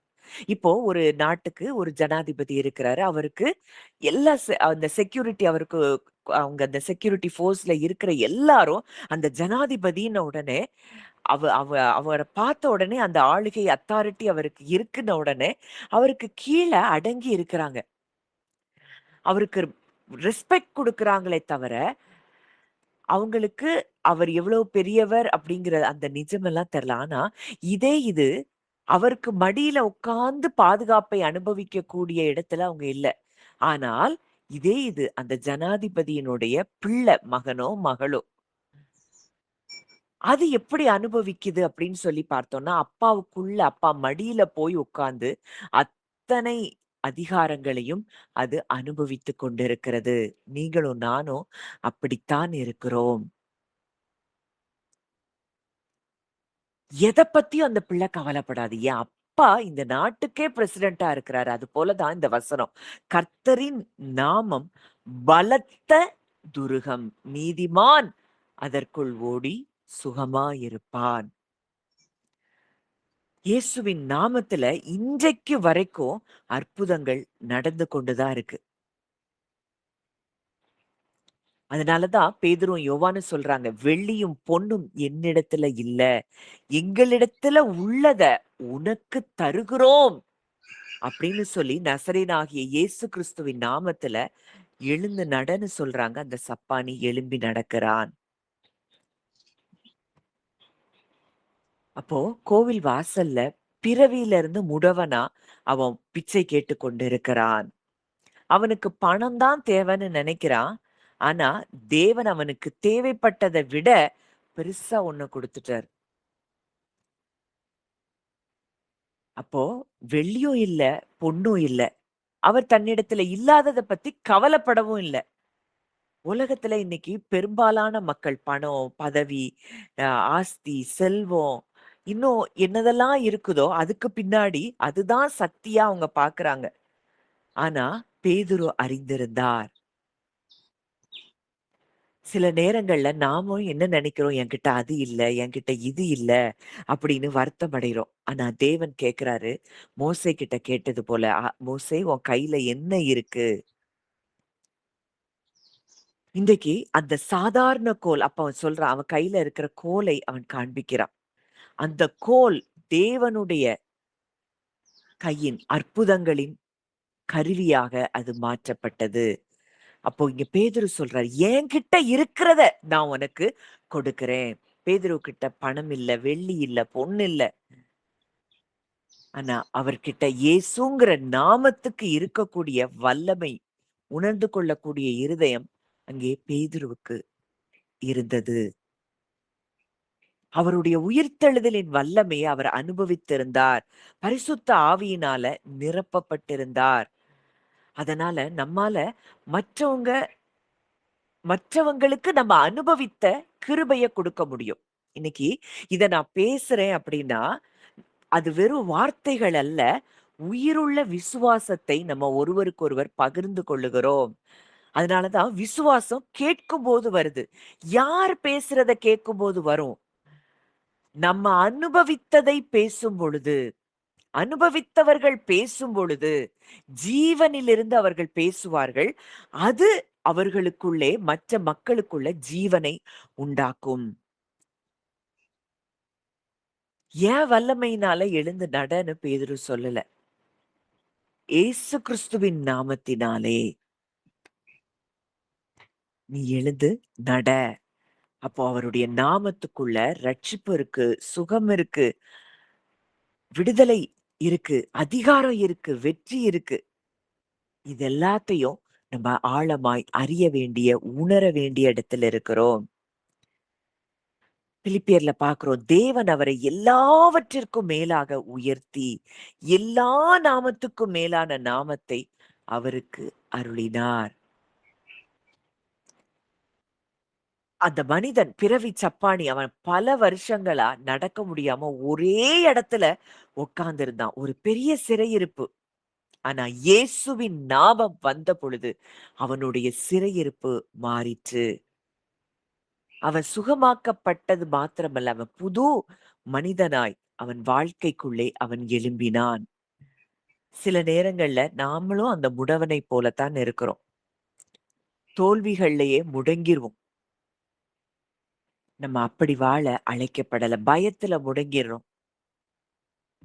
A: இப்போ ஒரு நாட்டுக்கு ஒரு ஜனாதிபதி இருக்கிறாரு. அவருக்கு எல்லா அந்த செக்யூரிட்டி அவருக்கு அவங்க அந்த செக்யூரிட்டி ஃபோர்ஸ்ல இருக்கிற எல்லாரும் அந்த ஜனாதிபதின்ன உடனே அவ அவ அவர பார்த்த உடனே அந்த ஆளுகை அத்தாரிட்டி அவருக்கு இருக்குன்ன உடனே அவருக்கு கீழ அடங்கி இருக்கிறாங்க. அவருக்கு ரெஸ்பெக்ட் குடுக்குறாங்களே தவிர, அவங்களுக்கு அவர் எவ்வளவு பெரியவர் அப்படிங்கிற அந்த நிஜமெல்லாம் தெரியல. ஆனா, இது அவருக்கு மடியில உட்கார்ந்து பாதுகாப்பை அனுபவிக்கக்கூடிய இடத்துல அவங்க இல்ல. ஆனால், இது அந்த ஜனாதிபதியினுடைய மகனோ, மகளோ. அது எப்படி அனுபவிக்குது அப்படின்னு சொல்லி பார்த்தோம்னா, அப்பா மடியில போய் உட்கார்ந்து அத்தனை அதிகாரங்களையும் அது அனுபவித்துக் கொண்டிருக்கிறது. நீங்களும் நானும் அப்படித்தான் இருக்கிறோம். எத பத்தியும் அந்த பிள்ளை கவலைப்படாது. என் அப்பா இந்த நாட்டுக்கே பிரசிடென்ட்டா இருக்கிறாரு. அது போல தான் இந்த வசனம். கர்த்தரின் நாமம் பலத்த துருகம். நீதிமான் அதற்குள் ஓடி சுகமாயிருப்பான். இயேசுவின் நாமத்துல இன்றைக்கு வரைக்கும் அற்புதங்கள் நடந்து கொண்டுதான் இருக்கு. அதனாலதான் பேதுரும் யோவானும் சொல்றாங்க, வெள்ளியும் பொன்னும் என்னிடத்துல இல்ல. எங்களிடத்துல உள்ளத உனக்கு தருகிறோம். அப்படின்னு சொல்லி நசரேயனாகிய இயேசு கிறிஸ்துவின் நாமத்துல எழுந்து நடன்னு சொல்றாங்க. அந்த சப்பானி எழும்பி நடக்கிறான். அப்போ கோவில் வாசல்ல பிறவியில இருந்து முடவனா அவன் பிச்சை கேட்டுக் கொண்டிருக்கிறான். அவனுக்கு பணம் தான் தேவைன்னு நினைக்கிறான். ஆனா தேவன் அவனுக்கு தேவைப்பட்டதை விட பெருசா ஒண்ணு குடுத்துட்டாரு. அப்போ வெள்ளியும் இல்ல, பொன்னும் இல்ல. அவர் தன்னிடத்துல இல்லாதத பத்தி கவலைப்படவும் இல்ல. உலகத்துல இன்னைக்கு பெரும்பாலான மக்கள் பணம், பதவி, அ ஆஸ்தி, செல்வம், இன்னும் என்னதெல்லாம் இருக்குதோ அதுக்கு பின்னாடி அதுதான் சக்தியா அவங்க பார்க்குறாங்க. ஆனா பேதுரு அறிந்திருந்தார். சில நேரங்கள்ல நாமும் என்ன நினைக்கிறோம், என்கிட்ட அது இல்ல, என்கிட்ட இது இல்ல அப்படின்னு வருத்தம் அடைகிறோம். ஆனா தேவன் கேட்கிறாரு, மோசே கிட்ட கேட்டது போல, மோசே உன் கையில என்ன இருக்கு? இன்றைக்கு அந்த சாதாரண கோல் அப்ப அவன் சொல்றான், அவன் கையில இருக்கிற கோலை அவன் காண்பிக்கிறான். அந்த கோல் தேவனுடைய கையின் அற்புதங்களின் கருவியாக அது மாற்றப்பட்டது. அப்போ இங்க பேதுரு சொல்றாரு, என்கிட்ட இருக்கிறத நான் உனக்கு கொடுக்கிறேன். பேதுரு கிட்ட பணம் இல்ல, வெள்ளி இல்ல, பொண்ணு இல்ல. ஆனா அவர்கிட்ட இயேசுங்கிற நாமத்துக்கு இருக்கக்கூடிய வல்லமை, உணர்ந்து கொள்ளக்கூடிய இருதயம் அங்கே பேதுருவுக்கு இருந்தது. அவருடைய உயிர்த்தெழுதலின் வல்லமையை அவர் அனுபவித்திருந்தார். பரிசுத்த ஆவியினால நிரப்பப்பட்டிருந்தார். அதனால நம்மால மற்றவங்க மற்றவங்களுக்கு நம்ம அனுபவித்த கிருபைய கொடுக்க முடியும். இன்னைக்கு இத நான் பேசுறேன் அப்படின்னா, அது வெறும் வார்த்தைகள் அல்ல. உயிருள்ள விசுவாசத்தை நம்ம ஒருவருக்கொருவர் பகிர்ந்து கொள்ளுகிறோம். அதனால தான் விசுவாசம் கேட்கும்போது வருது. யார் பேசுறத கேட்கும்போது வரும்? நம்ம அனுபவித்ததை பேசும் பொழுது, அனுபவித்தவர்கள் பேசும் பொழுது, ஜீவனிலிருந்து அவர்கள் பேசுவார்கள். அது அவர்களுக்குள்ளே மற்ற மக்களுக்குள்ள ஜீவனை உண்டாக்கும். ஏன் வல்லமையினால எழுந்து நடன்னு பேதுரு சொல்லல. ஏசு கிறிஸ்துவின் நாமத்தினாலே நீ எழுந்து நட. அப்போ அவருடைய நாமத்துக்குள்ள ரட்சிப்பு இருக்கு, சுகம் இருக்கு, விடுதலை இருக்கு, அதிகாரம் இருக்கு, வெற்றி இருக்கு. இது எல்லாத்தையும் நம்ம ஆழமாய் அறிய வேண்டிய, உணர வேண்டிய இடத்துல இருக்கிறோம். பிலிப்பியர்ல பார்க்கிறோம். தேவன் அவரை எல்லாவற்றிற்கும் மேலாக உயர்த்தி, எல்லா நாமத்துக்கும் மேலான நாமத்தை அவருக்கு அருளினார். அந்த மனிதன் பிறவி சப்பானி. அவன் பல வருஷங்களா நடக்க முடியாம ஒரே இடத்துல உட்கார்ந்திருந்தான். ஒரு பெரிய சிறையிருப்பு. ஆனா இயேசுவின் நாமம் வந்த பொழுது அவனுடைய சிறையிருப்பு மாறிற்று. அவன் சுகமாக்கப்பட்டது மாத்திரமல்ல, அவன் புது மனிதனாய் அவன் வாழ்க்கைக்குள்ளே அவன் எழும்பினான். சில நேரங்கள்ல நாமளும் அந்த முடவனை போலத்தான் இருக்கிறோம். தோல்விகள்லயே முடங்கிருவோம். நம்ம அப்படி வாழ அழைக்கப்படல. பயத்துல முடங்கிர்றோம்.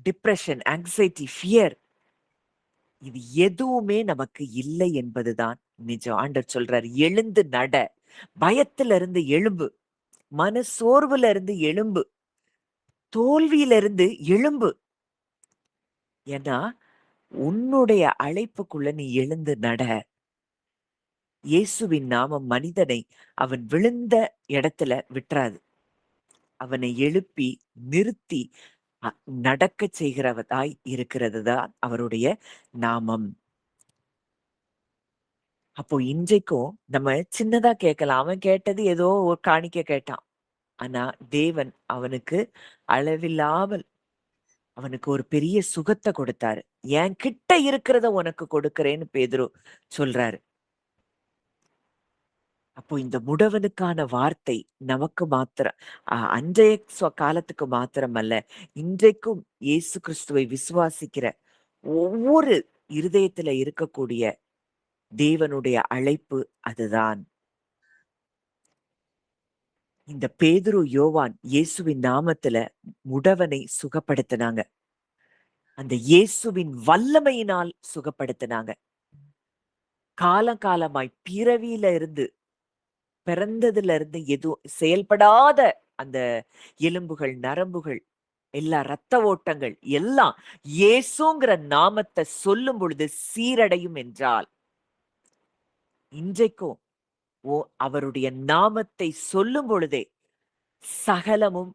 A: டிப்ரஷன், ஆங்ஸைட்டி, ஃபியர் இது எதுவுமே நமக்கு இல்லை என்பதுதான் நிஜம். ஆண்டவர் சொல்றாரு, எழுந்து நட. பயத்துல இருந்து எழும்பு. மனசோர்வுல இருந்து எழும்பு. தோல்வியில இருந்து எழும்பு. ஏன்னா, உன்னுடைய அழைப்புக்குள்ள நீ எழுந்து நட. இயேசுவின் நாமம் மனிதனை அவன் விழுந்த இடத்துல விட்டுறாது. அவனை எழுப்பி, நிறுத்தி அ நடக்கச் செய்கிறவதாய் இருக்கிறது தான் அவருடைய நாமம். அப்போ இன்றைக்கும் நம்ம சின்னதா கேட்கலாம். அவன் கேட்டது ஏதோ ஒரு காணிக்கை கேட்டான். ஆனா தேவன் அவனுக்கு அளவில்லாமல் அவனுக்கு ஒரு பெரிய சுகத்த கொடுத்தாரு. என்கிட்ட இருக்கிறத உனக்கு கொடுக்கிறேன்னு பேதுரு சொல்றாரு. அப்போ இந்த முடவனுக்கான வார்த்தை நமக்கு மாத்திரம் அன்றைய காலத்துக்கு மாத்திரமல்ல, இன்றைக்கும் இயேசு கிறிஸ்துவை விசுவாசிக்கிற ஒவ்வொரு இருதயத்துல இருக்கக்கூடிய தேவனுடைய அழைப்பு அதுதான். இந்த பேதுரு, யோவான் இயேசுவின் நாமத்துல முடவனை சுகப்படுத்தினாங்க. அந்த இயேசுவின் வல்லமையினால் சுகப்படுத்தினாங்க. காலகாலமாய் பிறவியில இருந்து பிறந்ததுல இருந்து எதுவும் செயல்படாத அந்த எலும்புகள், நரம்புகள், எல்லா ரத்த ஓட்டங்கள் எல்லாம் இயேசுங்கிற நாமத்தை சொல்லும் பொழுது சீரடையும் என்றால், இன்றைக்கும் அவருடைய நாமத்தை சொல்லும் பொழுதே சகலமும்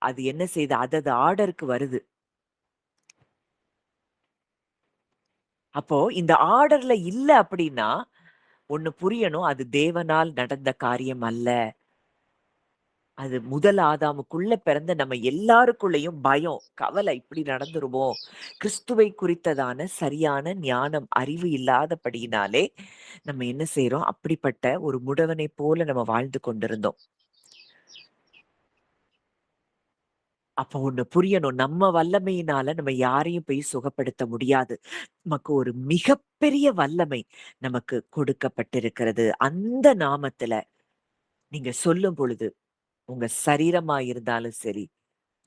A: அது என்ன செய்யுது? அதது ஆர்டருக்கு வருது. அப்போ இந்த ஆர்டர்ல இல்ல அப்படின்னா, ஒண்ணு புரியணும். அது தேவனால் நடந்த காரியம் அல்ல. அது முதல் ஆதாமுக்குள்ள பிறந்த நம்ம எல்லாருக்குள்ளயும் பயம், கவலை இப்படி நடந்துருமோ? கிறிஸ்துவை குறித்ததான சரியான ஞானம், அறிவு இல்லாதபடியினாலே நம்ம என்ன செய்றோம்? அப்படிப்பட்ட ஒரு முடவனைப் போல நம்ம வாழ்ந்து கொண்டிருந்தோம். அப்போ ஒண்ணு புரியணும். நம்ம வல்லமையினால நம்ம யாரையும் போய் சுகப்படுத்த முடியாது. நமக்கு ஒரு மிகப்பெரிய வல்லமை நமக்கு கொடுக்கப்பட்டிருக்கிறது. அந்த நாமத்துல நீங்க சொல்லும் பொழுது, உங்க சரீரமா இருந்தாலும் சரி,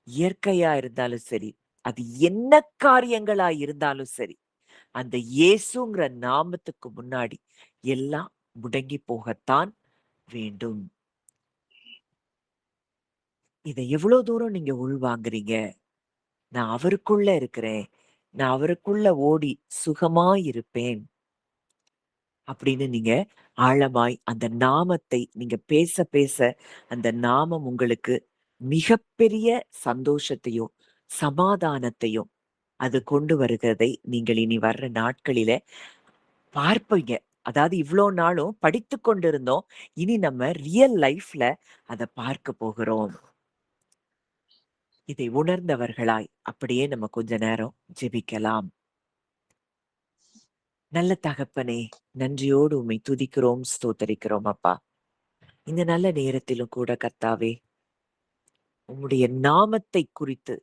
A: இயற்கையா இருந்தாலும் சரி, அது என்ன காரியங்களா இருந்தாலும் சரி, அந்த இயேசுங்கிற நாமத்துக்கு முன்னாடி எல்லாம் முடங்கி போகத்தான் வேண்டும். இத எவ்வளோ தூரம் நீங்க உள்வாங்குறீங்க? நான் அவருக்குள்ள இருக்கிறேன். நான் அவருக்குள்ள ஓடி சுகமா இருப்பேன். அப்படின்னு நீங்க ஆழமாய் அந்த நாமத்தை நீங்க பேச பேச அந்த நாமம் உங்களுக்கு மிகப்பெரிய சந்தோஷத்தையும், சமாதானத்தையும் அது கொண்டு வருகிறதை நீங்கள் இனி வர்ற நாட்களில பார்ப்பீங்க. அதாவது இவ்ளோ நாளும் படித்துக் கொண்டிருந்தோம். இனி நம்ம ரியல் லைஃப்ல அத பார்க்க போகிறோம். இதை உணர்ந்தவர்களாய் அப்படியே நம்ம கொஞ்ச நேரம் ஜெபிக்கலாம். நல்ல தகப்பனே, நன்றியோடு உம்மை துதிக்கிறோம், ஸ்தோத்தரிக்கிறோம் அப்பா. இந்த நல்ல நேரத்திலும் கூட கர்த்தாவே, உம்முடைய நாமத்தை குறித்து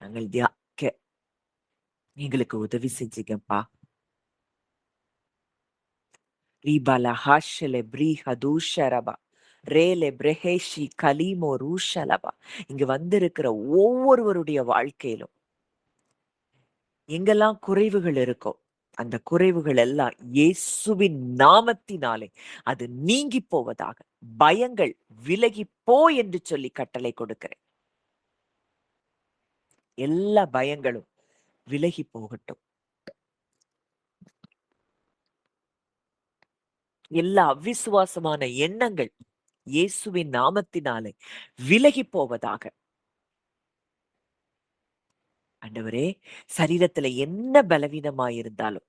A: நாங்கள் தியானிக்க எங்களுக்கு உதவி செஞ்சீங்கப்பா. ரீபாலா ஹாஷலே ப்ரீஹதூஷரபா ரேலே பிரஹேஷி கலீமோ ரூஷலபா. இங்க வந்திருக்கிற ஒவ்வொருவருடைய வாழ்க்கையிலும் எங்கெல்லாம் குறைவுகள் இருக்கோ, அந்த குறைவுகள் எல்லாம் இயேசுவின் நாமத்தினாலே அது நீங்கி போவதாக. பயங்கள் விலகி போ என்று சொல்லி கட்டளை கொடுக்கிறேன். எல்லா பயங்களும் விலகி போகட்டும். எல்லா அவிசுவாசமான எண்ணங்கள் இயேசுவின் நாமத்தினாலே விலகி போவதாக. ஆண்டவரே, சரீரத்துல என்ன பலவீனமாயிருந்தாலும்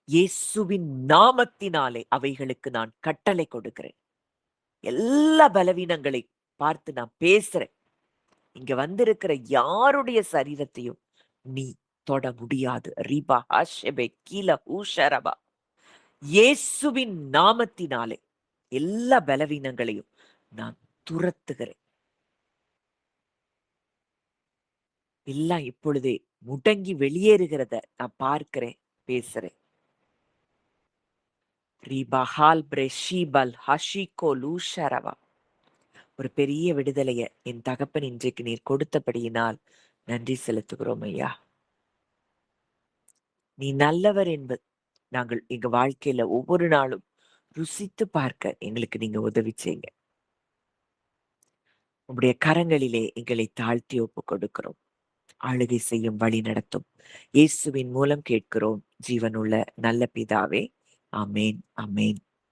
A: இயேசுவின் நாமத்தினாலே அவைகளுக்கு நான் கட்டளை கொடுக்கிறேன். எல்லா பலவீனங்களை பார்த்து நான் பேசுறேன். இங்க வந்திருக்கிற யாருடைய சரீரத்தையும் நீ தொட முடியாது. ரிபா ஹஷெபே கீல ஊஷரபா. இயேசுவின் நாமத்தினாலே எல்லா பலவீனங்களையும் நான் துரத்துகிறேன். எல்லாம் இப்பொழுதே முடங்கி வெளியேறுகிறத நான் பார்க்கிறேன், பேசுறேன். ரிபஹால் பிரெஷிபல் ஹஷிகோ லூஷரவா. ஒரு பெரிய விடுதலைய என் தகப்பன் இன்றைக்கு நீர் கொடுத்தபடியினால் நன்றி செலுத்துகிறோம் ஐயா. நீ நல்லவர் என்பது நாங்கள் எங்க வாழ்க்கையில ஒவ்வொரு நாளும் ருசித்து பார்க்க எங்களுக்கு நீங்க உதவி செய்யுங்க. உம்முடைய கரங்களிலே எங்களை தாழ்த்தி ஒப்புக் கொடுக்கிறோம். ஆளுகை செய்யும் வழி நடத்தும். இயேசுவின் மூலம் கேட்கிறோம் ஜீவனுள்ள நல்ல பிதாவே. ஆமேன், ஆமேன்.